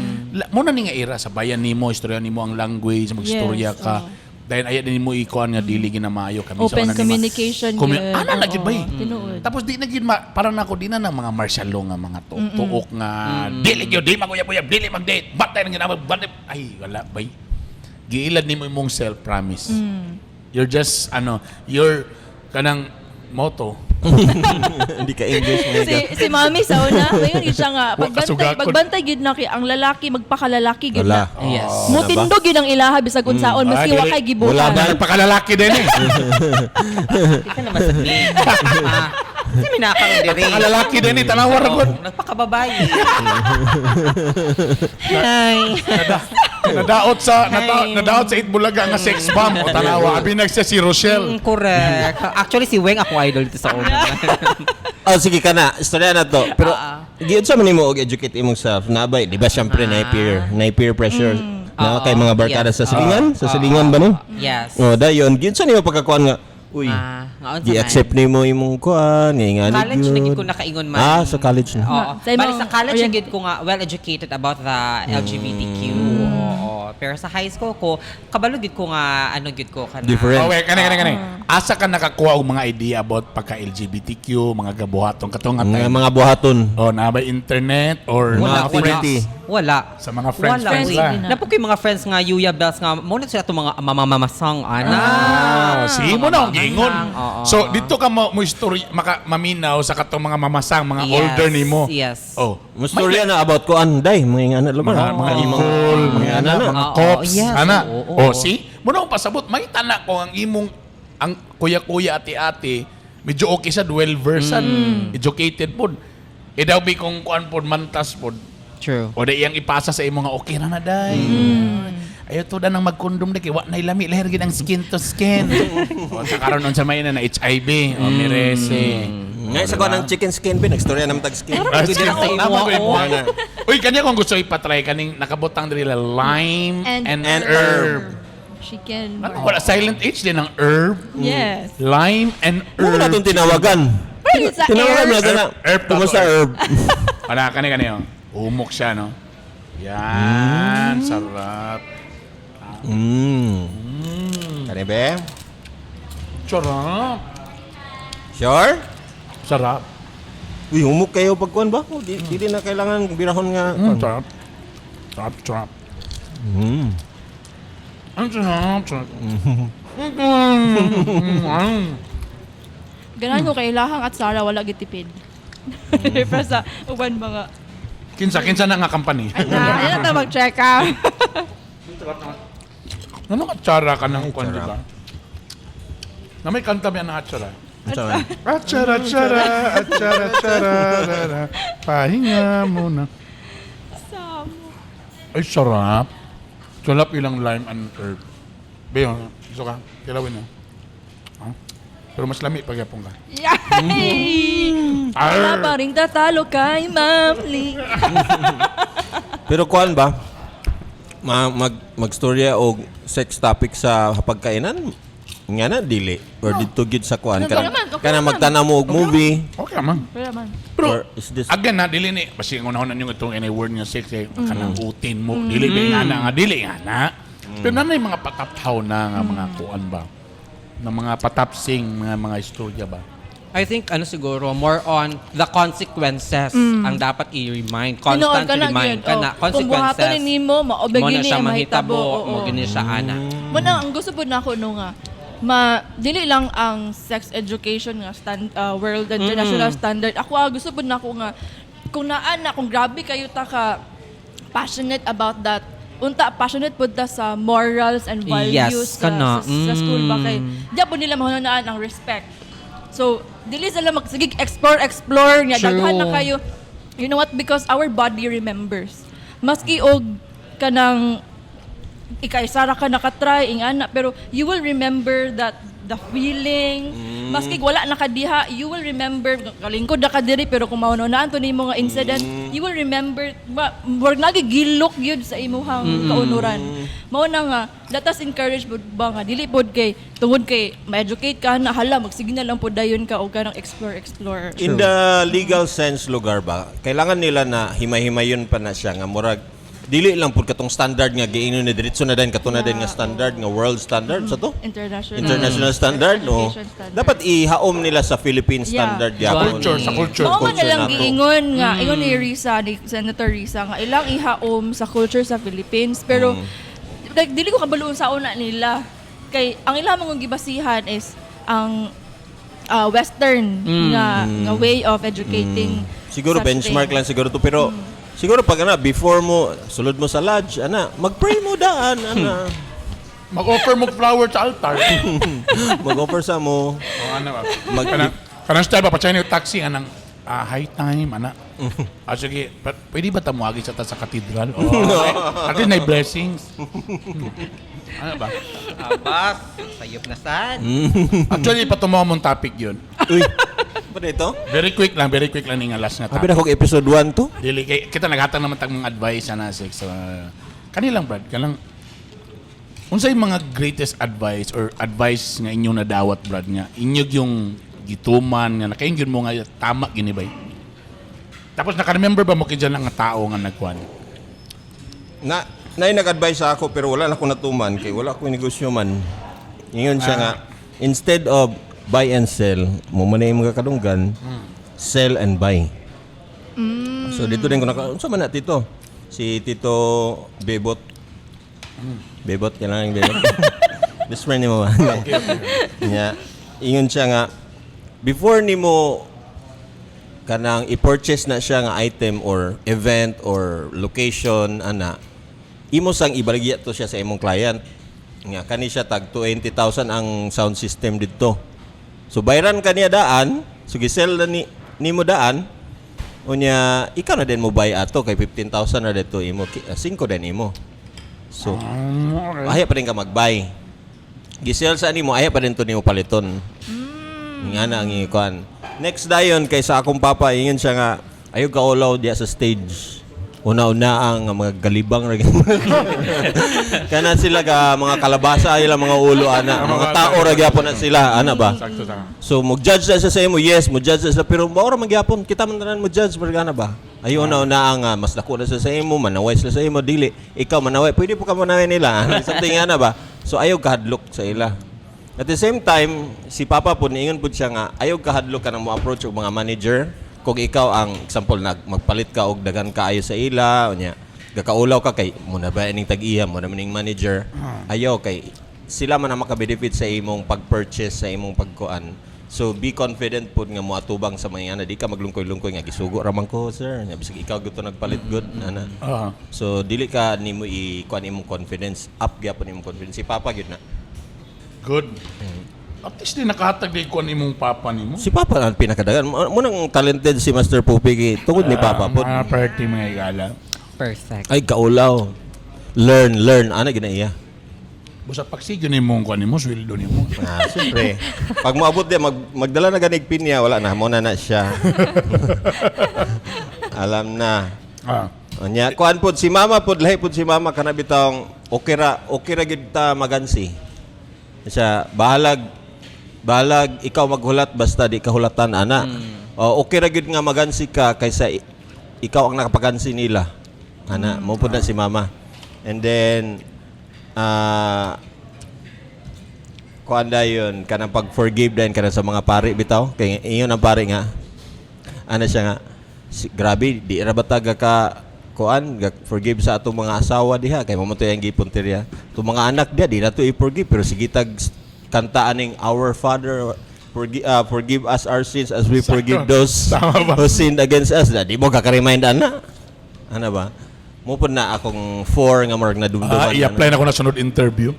mo na ni nga ira sa bayan nimo istorya nimo ang language magstorya Yes, ka. Dahil ayaw din mo ikuan nga dili ginamayo kami Open sa una communication yun. ana na gid bay. Tinuod. Tapos di na gid parang nako di na ng mga martial law nga mga tuok nga dili gyud di maguyab-uyab dili mag-date batay nang ginamag ay wala bay. Giilad nimo imong self promise. You're just you're kanang motto. Hindi ka English mo. si mami sa una, ngayon gid siya nga Kasugakon. pagbantay gid na kay ang lalaki magpakalalaki gid Wala. na. Yes. Mutindog yun ang ilaha bisag unsaon maski Ah, wa kay Wala gibutan. ba nagpakalalaki din eh. Hindi ka naman sabihin. Kasi minakaroon din rin. Nagpakalalaki din eh. Tanawar ako. Nagpakababae. Hi. Nadaot sa Itbulaga nga sex bomb o tanawa. Abi nagsiya si Rochelle. Correct. Actually, si Weng ako idol dito sa una. Oh, sige ka na. Istorya na to. Pero, giyon sa man mo og educate imong self. Nabay, di ba syempre na peer pressure. Na kay mga barkada sa silingan? Sa silingan ba no? Yes. Oh, dayon. Giyon sa nimo pagkakuan nga, uy, Ngaon sa gi-accept nimo imong kuan, nga nga college na gid ko nakaingon man. Sa college na. Oo. Sa Bali imong- sa college na gid ko nga well educated about the LGBTQ. Oo. Pero sa high school ko, kabalo gid ko nga gid ko kana. Different. Okay, kani. Asa ka nakakuha og mga idea about pagka-LGBTQ, mga gabuhaton katong Mga buhaton. na ba internet or Wala, mga friends? Wala. Sa mga friends Wala. friends Uy, lang. na. Napo kay mga friends nga Yuya Bells nga mo na sila to mga mamamasang ana. Sige mo na ang gingon. Oo. So dito ka mo story maminaw sa katong mga mamasang, mga Yes, older nimo. yes. Oh. Mo storya na about kuan, day, mga ana lang. Mga ikol, mga ana, mga Oo, cops, yes, ana. oo. See? Muna pasabot, may tana ko ang imong, ang kuya-kuya, ate-ate, medyo okay sa well-versed, educated po. Daw bi kung kuan po, mantas po. True. O da iyang ipasa sa imong nga okay na day. Ayaw to da nang magkondom na kay wa na ilami lahir gid ang skin to skin. O sa karon unsa may na HIV, o mirese. Nga sa kuan ang chicken skin bin, nagstorya nam tag skin. Good na sa imo. Uy, kanya kung gusto ipatry kaning nakabutang diri lime and herb. Chicken. Ano, wala silent H din ang herb, Yes. lime and Ano herb. na itong tinawagan? Pero sa Tinawagan air. na na. Herb. Kumusta herb? Wala kani oh. Umok siya no. Yan, sarap. Kani be? Sarap. Sure? Sarap. Uy, humok kayo pag kuan ba? Di na kailangan birahon nga. Sarap. Sarap. Ang sarap. Ganahan ko kay Lahang at Sarah wala gitipid. Para sa uban mga Kinsa na nga company. Ayan na mag-check out. Ano atsara ka ng kwan, di ba? Na may kanta may ang atsara. Atsara. Atsara. Pahinga muna. Samo. Ay, sarap. Sarap ilang lime and herb. Bayo, gusto ka? Kilawin na. Ha? Pero mas lami pag yapong ka. Yay! Wala pa rin tatalo kay Ma'am Lee. Pero kuan ba? Magstorya o sex topic sa pagkainan? Nga na, dili. Or dito gid sa kuan. Okay naman, okay Kana naman. magtanaw mo og movie. Okay man. Pero man. Pero, Or is this... again na, dili ni, basi ang unahon yung itong any word nga sex, kanang utin mo, dili ba nga dili nga na. Pero nanay mga pataphaw na nga mga kuan ba? Na mga patapsing, mga istorya ba? I think siguro more on the consequences ang dapat i-remind, constant remind kana Kung buhaton consequences. ni mo, maobag Mo na gini siya ang mahitabo, mahitabo. mo gini siya ana. Muna, ang gusto po na ako nga, dili lang ang sex education nga world and international standard. Ako gusto po na ako nga, kung grabe kayo ta ka passionate about that, unta passionate po ta sa morals and values Yes, kana. sa school ba kay diya po nila mahunaan ang respect. So dili sila magsigig explore niya True. daghan na kayo. You know what, because our body remembers maski og kanang ikaisara ka nakatry ingana, pero you will remember that the feeling maski wala nakadiha, you will remember kalingkod na ka diri, pero kung maunaan to nimo nga incident, you will remember wag nagigilok yun sa imuhang kaunuran. Mao na nga let us encourage ba nga dili pod kay tungod kay ma-educate ka na hala magsige na lang pod dayon ka og kanang explore. In the legal sense lugar ba, kailangan nila na himay-himayon pa na siya nga murag dili lang pud katong standard nga giingnon ni diretso na din katuna din nga standard nga world standard sa to. International standard no. Education standard. Dapat ihaom nila sa Philippine standard gyapon. Sa culture. Mao man na lang nato. giingon nga ingon ni Senator Risa nga ilang ihaom sa culture sa Philippines, pero like dili ko kabaluon sa una nila kay ang ilang mong gibasihan is ang western nga way of educating. Siguro such benchmark thing. lang siguro to pero siguro pag before mo sulod mo sa lodge mag-pray mo daan Mag-offer mo flower sa altar. mag-offer sa mo O ano ba? Mag- Kanang style ba, patsay yung taxi, anang high time, ana. Sige, pwede ba tamuagi sa katedral? At least na blessings. Ano ba? Abas, sayop na sad. Actually, patumaw mong topic yun. uy pa dito Very quick lang yung last na abi topic. na kog episode 1 to Dili, kita naghatang naman tag mga advice na sex. Kanilang, Brad, unsay mga greatest advice or advice nga inyong nadawat, Brad, nga inyog yung gituman nga nakaingon mo nga tama gini bay. Tapos naka-remember ba mo kay lang nga tao nga nagkuan? na nag-advise sa ako pero wala na ko natuman kay wala ko negosyo man ingon siya nga instead of buy and sell mo man imong kadunggan sell and buy. So dito din ko unsa man na tito si Tito Bebot. Bebot kailangan yung Bebot. Best friend ni mo ba? Nya ingon siya nga before nimo kanang i-purchase na siya nga item or event or location imo sang ibaligya to siya sa imong client nga kani siya tag 20,000 ang sound system dito. So bayran kaniya daan, so gisell na nimo daan. Unya ikaw na din mo buy ato kay 15,000 na dito imo 5 din imo. So ayaw pa rin ka mag-buy. Gisell sa nimo ayaw pa din to nimo paliton. Nga na ang ikuan. Next dayon kay sa akong papa ingon siya nga ayaw ka ulaw diya sa stage. Una-una ang mga galibang kana sila ka mga kalabasa ila mga ulo mga tao ra gyapon na sila ba. Sakto ta. So mo-judge na siya sa imo, yes, mo-judge na siya pero mao ra magyapon kita man tanan mo-judge pero ba. Ayo una-una ang mas dako na siya sa imo, manaway sila sa imo dili. Ikaw manaway, pwede po ka manaway nila. Something ba. So ayaw ka hadlok sa ila. At the same time, si Papa po niingon po siya nga ayaw ka hadlok ka nang mo-approach og mga manager. Kung ikaw ang example magpalit ka og dagan kaayo sa ila unya gakaulaw ka kay muna ba ining tag-iya mo na maning manager ayaw kay sila man ang maka-benefit sa imong pag-purchase sa imong pagkuan So be confident pud nga moatubang sa mga ana, di ka maglungkoy-lungkoy nga gisugo raman ko sir. Nya bisag ikaw gusto nagpalit good ana. So dili ka nimo kuan imong confidence, up gyapon imong confidence. Si Papa gyud na. Good. At least di nakahatag di ko imong papa nimo. Si Papa ang pinakadagan. Mo nang talented si Master Pupi tungod ni Papa pud. Mga party mga igala. Perfect. Ay kaulaw. Learn ana gina iya. Basta pagsigyo nimo ko nimo sweldo nimo. Siyempre. Pag moabot di magdala na ganig pinya wala na mo na siya. Alam na. Anya kuan pod si Mama pod lahi pod si Mama kana bitawng okay ra gid ta magansi. Siya bahalag ikaw maghulat basta di kahulatan ana. Okay ra gid nga magansi ka kaysa ikaw ang nakapagansi nila. Ana mo pod na si Mama. And then kuanda yun kanang pag-forgive din kana sa mga pari bitaw kay iyon ang pari nga ano siya nga grabe di ra bataga ka kuan forgive sa atong mga asawa diha kay mamontoy ang gipon teriya to mga anak dia di na to i-forgive pero sige tag kanta aning Our Father forgive us our sins as we forgive those who sinned against us di mo kaka-remind ana ano ba mo po na akong 4 nga marag na dumduman. I-apply na ko na sunod interview.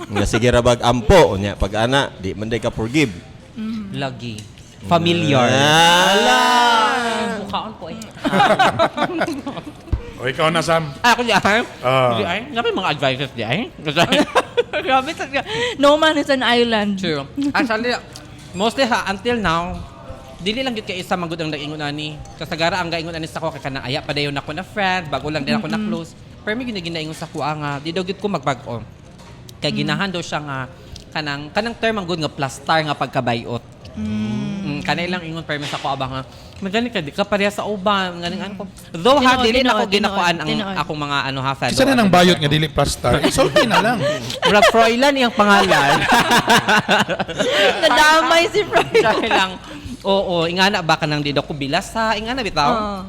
Nga sige ra bag ampo nya pag ana di man day ka forgive. Lagi. Familiar. Ala. Mukhaon ko eh. O ikaw na Sam. Ako di ay. Di ay. Nga mga advices di ay. Grabe talaga. No man is an island. True. Actually, mostly until now, dili lang gyud kay isa man gud ang nag-ingon ani. Kasagara ang gaingon ani sa ko kay kanang aya pa dayon ako na friend, bago lang din ako na close. Pero mi ginaingon sa kuha nga, di daw gyud ko magbag-o. Kay ginahan daw siya nga kanang term ang gud nga plastar nga pagkabayot. Kanay lang ingon permi sa kuha ba nga. Magani ka di ka pareha sa uban nganing ano ko. Though ha dili na ko ginakuan ang akong mga ano ha fan. Isa na ng bayot nga dili plastar. Isulti na lang. Murag Froilan iyang pangalan. Nadamay si Froilan. Dahil lang oo, ingana ba ka nang di ko bilas ha? Ingana bitaw.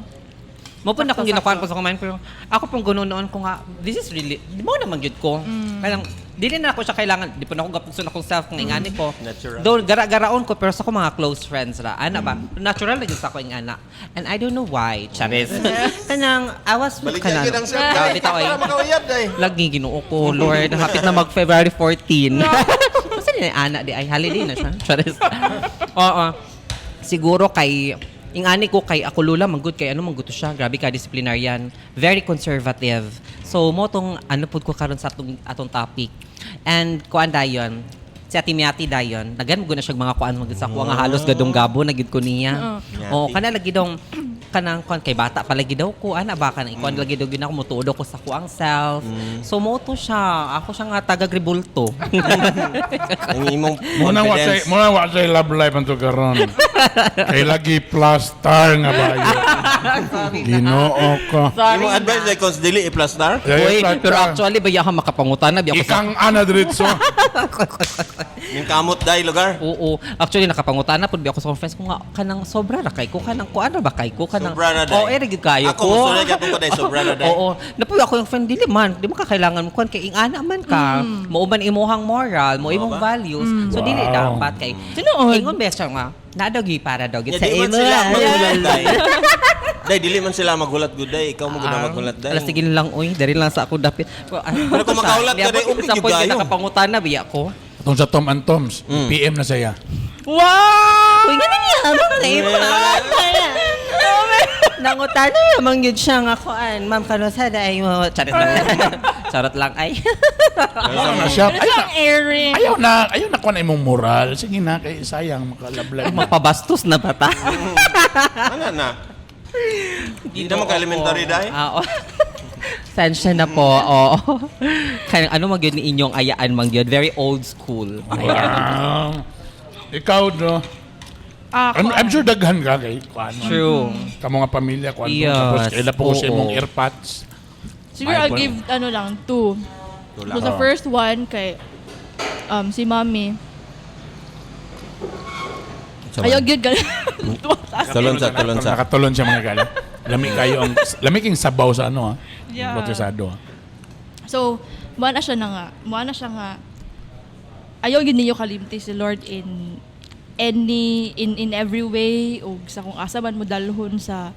Mo pun akong ginakuan ko sa kumain pero ako pong gununoon ko nga this is really di mo naman gyud ko. Parang dili na ako siya kailangan di pa na ako gapuson akong self ng ingani ko. Natural. Though gara-garaon ko pero sa ko mga close friends ra. Ana ba? Natural na gyud sa ko ingana. And I don't know why. Charis. Kanang I was kanang bitaw ay. Lagi Ginoo ko Lord hapit na mag February 14. Kasi ni ana di ay holiday na siya. Charis. Oo. Siguro kay ingani ko kay ako lula manggod kay ano mangguto siya grabe ka disciplinarian very conservative so mo tong ano pud ko karon sa atong topic and kuan dayon si Ate Miati dayon nagan mo na siya mga kuan magud sa kuha nga halos gadong gabo na gid ko niya kana lagi dong kanang kuan kay bata palagi daw ko ana ba kana ikuan lagi daw gina ko mutuod ko sa kuang self so mo to siya ako siya nga taga Gribulto Ang imong Muna confidence. wa say love life anto karon. Kay lagi plastar nga bayot. Ginoo ko. Imong advice like cause dili i-plastar? Uy, pero actually baya ka makapangutana biya ko sa Ikang ana diretso. Yung kamot dai lugar. Oo. Actually, nakapangutana po biya ako sa conference ko nga, kanang sobra na kay ko, kanang kuan ba kay ko, kanang... Sobra na, day. Oo, erigid kayo Ako, ko. gusto na gyapon ko dai sobra na dai. Oo. Napuwi ako yung friend, dili man. Di mo kakailangan mo kuan kay ingana man ka. Mauban imuhang moral, mo imong values. So, dili dapat kay... Tinuod. Ingon ba siya nga, nadagi para dog. Ya, Sa di man imo. sila maghulat dai. Dai dili man sila maghulat gud dai. Ikaw mo gud maghulat dai. Alas sige lang, uy. Dari lang sa ako dapit. Pero kung makaulat ka, day, okay, Sa point gayo. na nakapangutana, biya ko. Itong sa Tom and Toms, PM na saya. Wow! Uy, ganun niya. Mga imo. Nangutana naman yun siya nga kuan. Ma'am, kanusa na ay mo. Charot lang. Charot lang ay. Ayaw na siya. Airing. Ayaw na kuha na imong moral. Sige na, kay sayang makalablay. Magpabastos na bata. Ana na. Di naman ka elementary dai. Oo. Sensya na po. Oo. Kaya ano mag yun ni inyong ayaan mang yun? Very old school. Ayan. Wow. Ikaw, no? I'm sure daghan ka kay kuan. True. Kamo nga pamilya kuan. Yes. Tapos kailan po ko sa Oo. imong earpods. Siguro I'll give lang 2. So the first one kay si Mommy. Ayaw gyud gal. Tulon sa. Nakatulon siya mga gala. Lami king sabaw sa ano ha. Yeah. Protesado ha. So, muana siya nga ayaw gid ninyo kalimti si Lord in every way o sa kung asa man mo dalhon sa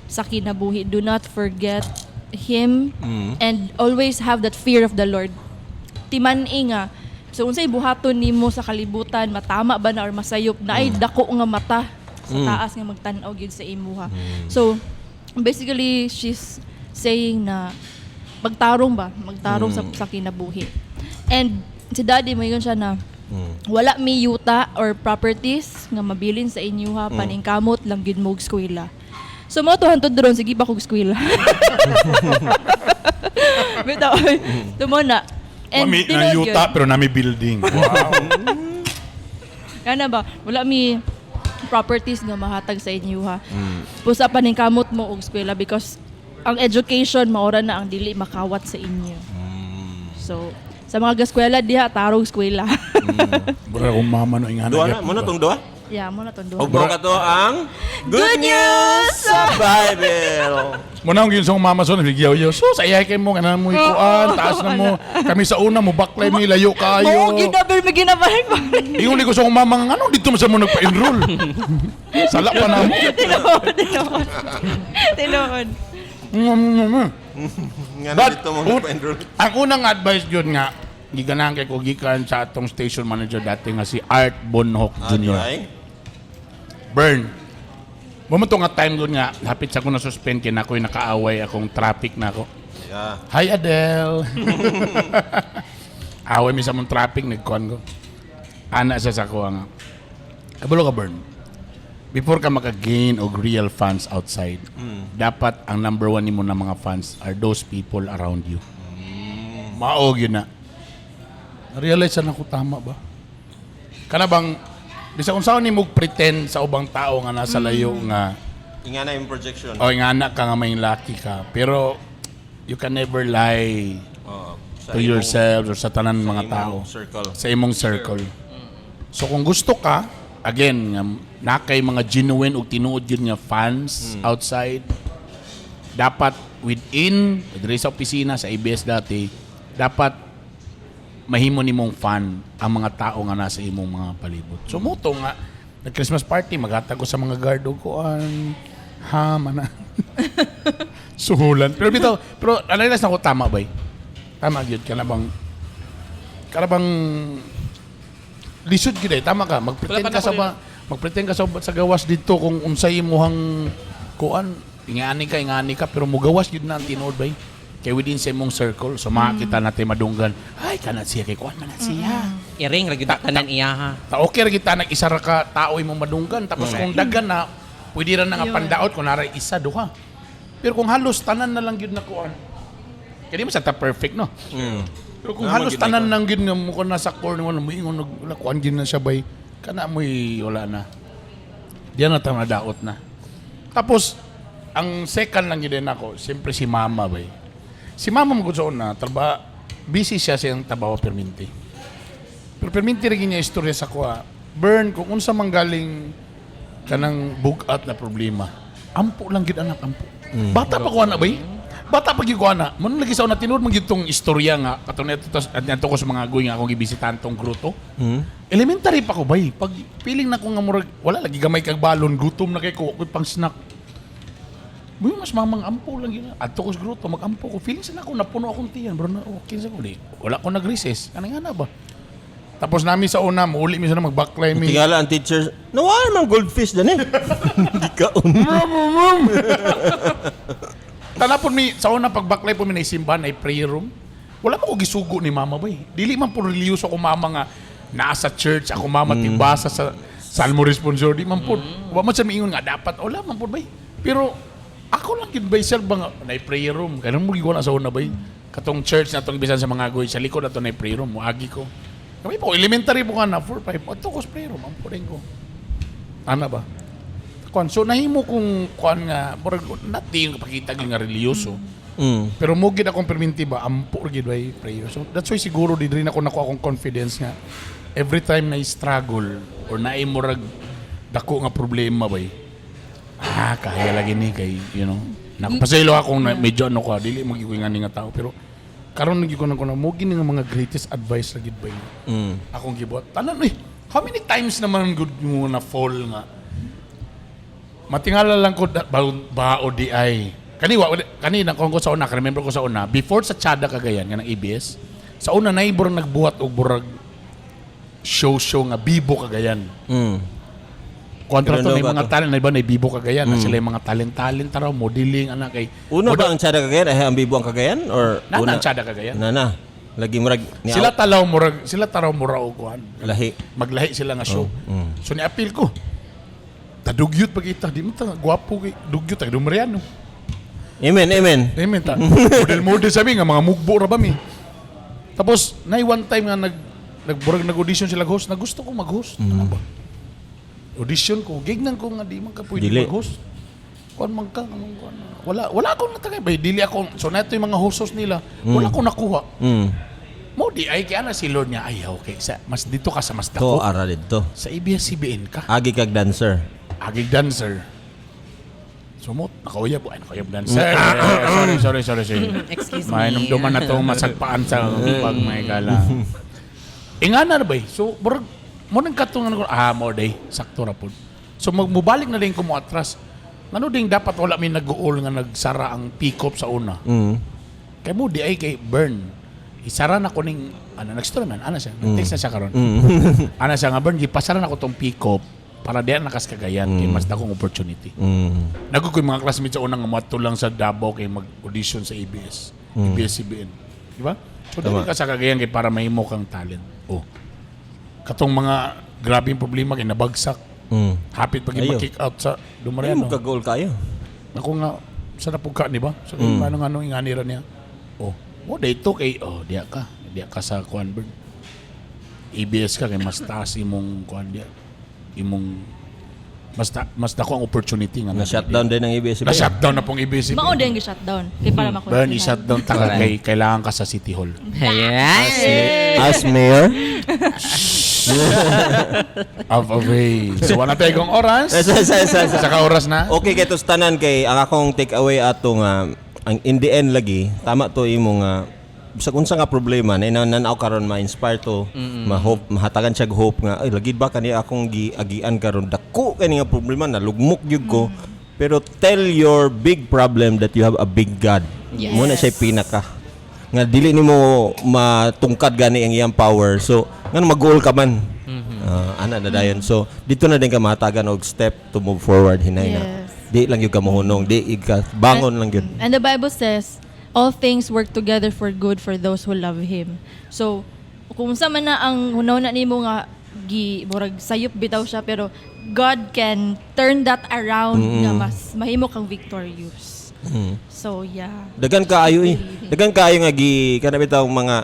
kinabuhi. Do not forget Him and always have that fear of the Lord. Timan-i nga, so unsay buhaton nimo sa kalibutan, matama ba na or masayop na ay dako nga mata sa taas nga magtan-aw gyud sa imuha. So basically she's saying na magtarong sa kinabuhi. And si Daddy mo yun siya na wala mi yuta or properties nga mabilin sa inyo ha, paningkamot lang gid mo og eskwela. So mo to hantod dron sige pa kog eskwela. Bitaw. Tumo na. Wami na yuta pero nami building. Wow. Kana ba? Wala mi properties nga mahatag sa inyo ha. Pusa paningkamot mo og eskwela because ang education maora na ang dili makawat sa inyo. So sa mga gaskwela diha tarong eskwela. Bura kung mama no ingana. Duha na, muna tong duha? Yeah, mo na tong duha. Og ka to ang Good News sa Bible. Muna ang ginsong mama so nagigyaw-yaw. So sayay kay mo kana mo ikuan, taas na mo. Kami sa una mo baklay mi layo kayo. Mo ginaber mi ginabalik. Ingon ko sa akong mama nga ano dito man sa mo nagpa-enroll. Sala pa na mo. Tinuod. Nga na But, dito mo nagpa-enroll. Ang unang advice yun nga, giganahan kay ko gikan sa atong station manager dati nga si Art Bonhoc Jr. Burn. Bumato nga time doon nga, hapit sa ko na suspend kaya ako'y nakaaway akong traffic na ako. Yeah. Hi Adele! Away mi sa mong traffic, nagkuhan ko. Ana sa ko nga. Kabalo ka, Burn. Before ka maka-gain og real fans outside, dapat ang number one nimo na mga fans are those people around you. Maog yun na. Na-realize na ko tama ba? Kana bang, bisa kung saan ni mo pretend sa ubang tao nga nasa layo nga, Ingana yung projection. o nga anak ka nga may lucky ka, pero you can never lie to yourself or sa tanan mga tao. Circle. Sa imong circle. So kung gusto ka, again, nga, nakay mga genuine o tinuod yun nga fans outside, dapat within, diri sa opisina, sa ABS dati, dapat mahimo nimong fan ang mga tao nga nasa imong mga palibot. So moto nga, nag-Christmas party, magatago sa mga guard o kuan, mana. Suhulan. Pero analyze na ko tama ba? Tama gyud ka na bang lisod gyud tama ka. Magpretend ka sa gawas dito kung unsay imong kuan, ingani ka pero mugawas gyud na ang tinuod bay. Kay within sa imong circle, so makakita natin madunggan, ay kanat siya kay kuan man siya. Iring lagi tanan iya ha. Ta okay ra kita nag isa ra ka tao imong madunggan tapos kung daghan na pwede ra na nga pandaot kung naray isa duha. Pero kung halos tanan na lang gyud na kuan. Kaya di mo sa ta perfect no. Pero kung halos tanan lang gyud nga mo kun nasa core mo ingon na kuan gyud na siya bay kana moy wala na. Diyan na ta nadaot na. Tapos ang second lang gyud ako, siyempre si mama bay. Si mama mo sa una, busy siya siyang trabaho perminti. Pero perminti rin niya istorya sa kuha. Burn, kung unsa manggaling kanang bugat na problema, ampo lang gid anak, ampo. Bata pa kuha na ba Bata pa gid kuha na. Muna lagi sa una, tinuod man gid tong istorya nga, katong neto ko sa mga agoy nga akong gibisitan tong gruto. Elementary pa ko ba Pag feeling na ko nga murag, wala lagi gamay kag balon, gutom na kay ko, pang snack. Buyo mas mamang ampo lang yun. Adto ko sa gruto, mag-ampo ko. Feeling sana ako, napuno akong tiyan. Bro, okay sa ko. Wala ko nag-recess. Ano nga na ba? Tapos namin sa una, mauli mi sana mag-backline mi. Tingala ang teacher, nawala mang goldfish dyan Di ka Tanapon mi, sa una pag-backline po mi na isimbahan, na prayer room. Wala mo ko gisugo ni mama ba Dili man po reliyoso ako mama nga nasa church, ako mama tibasa sa Salmo Responsor. Di man po. Wala man siya miingon nga dapat. Wala man po ba Pero, ako lang yun ba sir bang na prayer room kaya mo gigo na sa una ba katong church na itong ibisan sa mga goy sa likod na ito na prayer room muagi ko kami po elementary po ka na 4-5 ito ko sa prayer room ang puring ko ana ba kuan so nahimo kung kuan nga nati yung kapakita nga reliyoso pero mo gid akong perminti ba ampo gid ba prayer so that's why siguro di rin ako nakuha akong confidence nga every time na struggle or na imurag dako nga problema ba kaya lagi ni kay, nakapasaylo akong medyo ano ko, dili magiging nga nga tao, pero karon nagi ko na mo gini nga mga greatest advice ra gid ba yun. Akong gibuhat. Tanan how many times naman good mo na fall nga. Matingala lang ko ba o di ay. Kanina kung ko sa una, remember ko sa una, before sa Chada Cagayan nga ng ABS, sa una na burang nagbuhat og burag show nga Bibo Cagayan. Kontra to may mga talent na iba na Bibo Cagayan, na sila yung mga talent raw, modeling anak kay. Uno ba ang Chada Cagayan ay ang Bibo ang Cagayan or una ang Chada Cagayan? Nana. Lagi murag sila taraw mura og kuan. lahi. Maglahi sila nga show. So ni appeal ko. Tadugyot pa kita, di mo ta gwapo kay dugyot ay Dumariano. Amen. Amen ta. Model sabi nga mga mugbo ra ba mi. Tapos nay one time nga nag-audition sila host, nagusto ko mag-host. Ano ba? Audition ko, gignan ko nga di man ka pwede Dili. mag-host. Kuan man ka, anong kuan. Wala akong natagay ba, dili ako. So nato yung mga hosts nila, wala akong nakuha. Mo di ay kaya na si Lord niya, ay okay, mas dito ka sa mas To dako. ara dito. Sa ABS-CBN ka. Agi kag dancer. Agig dancer. Sumot, nakauya po. Ay, nakauya dancer. Sorry. Excuse me. May numduman na itong masagpaan sa pag may gala. Ingana na ba eh? So, mo nang katungan ko, mo day, sakto na po. So, mubalik na din ko mo atras. Ano din dapat wala may nag-uol nga nagsara ang pick-up sa una. Kaya mo di ay kay Burn. Isara na ko ning, nag-store man, siya. Nag-text na siya karon. Siya nga, Burn, ipasara na ko tong pick-up para diyan nakas Cagayan kay mas dakong opportunity. Nago ko yung mga classmates sa unang mato lang sa Davao kay mag-audition sa ABS. ABS-CBN. Di ba? So, dali ka sa Cagayan kay para mahimo kang talent. Katong mga grabing problema kay nabagsak. Hapit pag i-kick out sa Dumariano. Ay, kag-goal kayo. Ako nga, sa napugka, di ba? So, anong inganira niya? Dito kay, diya ka sa Kuanburn. ABS ka kay mas taas imong Kuan diya. Imong, mas dako ang opportunity nga. Na-shutdown din ang ABS. Na-shutdown na pong ABS. Mao din gi shutdown kay para makontrol. Burn, i-shutdown ta kay kailangan ka sa City Hall. As mayor. Of away. So, wala tayo kong oras. Saka oras na. Okay kay tos tanan kay ang akong take away ato nga ang in the end lagi tama to imo nga sa unsa nga problema na nanaw karon ma-inspire to ma-hope mahatagan siya hope nga ay lagi ba kani akong giagian karon dako kani nga problema na lugmok gyud ko pero tell your big problem that you have a big God. Yes. Mo na siya pinaka nga dili nimo matungkad gani ang iyang power so nga mag-goal ka man. Ana na dayon. So dito na din ka mahatagan og step to move forward hinay na. Yes. Di lang yung kamuhunong, di ka bangon lang yun. And the Bible says, all things work together for good for those who love Him. So, kung sa man na ang hunaw na nimo nga murag sayop bitaw siya pero God can turn that around nga mas mahimo kang victorious. So, yeah. Dagan kaayo Dagan kaayo nga kana bitaw mga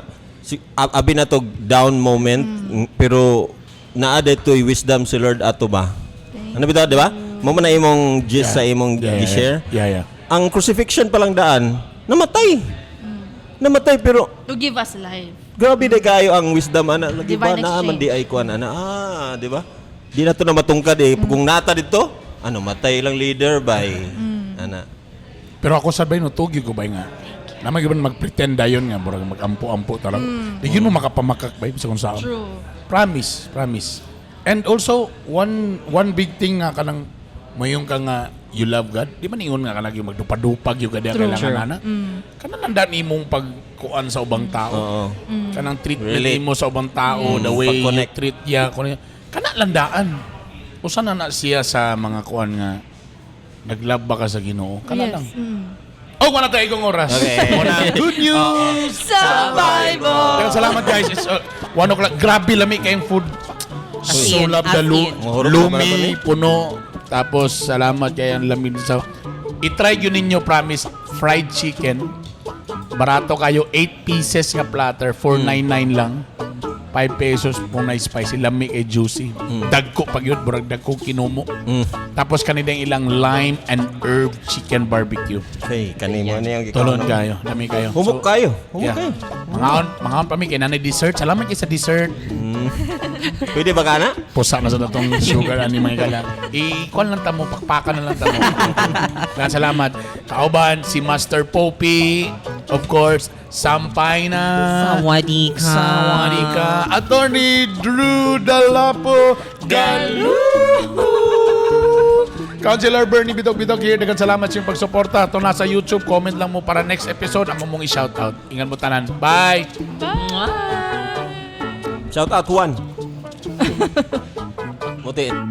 abi na to down moment pero naa daytoy wisdom si Lord ato ba. Ano bitaw, di ba? Mo man na imong gist sa imong gi-share. Yeah. Ang crucifixion pa lang daan, namatay. Namatay pero To give us life. grabe day kayo ang wisdom ana lagi ba Divine na man exchange. di ay kuan ana di ba? Di na to na matungkad kung nata dito matay lang leader by ana. Pero ako sabay no, tugi ko ba nga. Naman giban mag-pretend dayon nga, murag mag-ampo-ampo talaga. Di mo makapamakak ba sa kung saan. True. Promise. And also, one big thing nga kanang mayong ka nga you love God. Di man ingon nga kanang yung magdupad-dupag yung kada kailangan nana. Kanang nandan imong pagkuan sa ubang tao. Oo. Kanang treatment Really? mo sa ubang tao, the way you Pag-connect. treat ya. Kanang landaan. Usa na siya sa mga kuan nga naglove ba ka sa Ginoo? Kana lang. Wala tayo ikong oras. Okay. Muna, good news! Sa Bible! Pero salamat guys. It's 1 o'clock. Grabe lami kayong food. So love the lumi, puno. Tapos salamat kay ang lamig sa... I-try yun ninyo, promise. Fried chicken. Barato kayo. 8 pieces nga platter. 4.99 lang. 5 pesos kung na-spicy. Lamig ay juicy. Dagko pag yun. Burag dagko kinumo. Tapos kanina yung ilang lime and herb chicken barbecue. Hey, kanimo na yung Tulon kayo. Dami kayo. Humok kayo. Humok Yeah. kayo. Mga on pa mi kay nanay dessert. Salamat kayo sa dessert. Pwede ba ka na? Pusa na sa itong sugar ani mga kala. Ikuan lang tamo, pakpakan na lang tamo. Kaya salamat. Kauban, si Master Poppy, of course, Sampay na. Sawadee ka. Sawadee ka. Attorney Drew Dalapo Galu. Councilor Bernie Bidog here. Dagan salamat sa iyong pagsuporta. Ito nasa YouTube. Comment lang mo para next episode. Amo mong i-shoutout. Ingat mo tanan. Bye! Shout out Juan. Mutiin.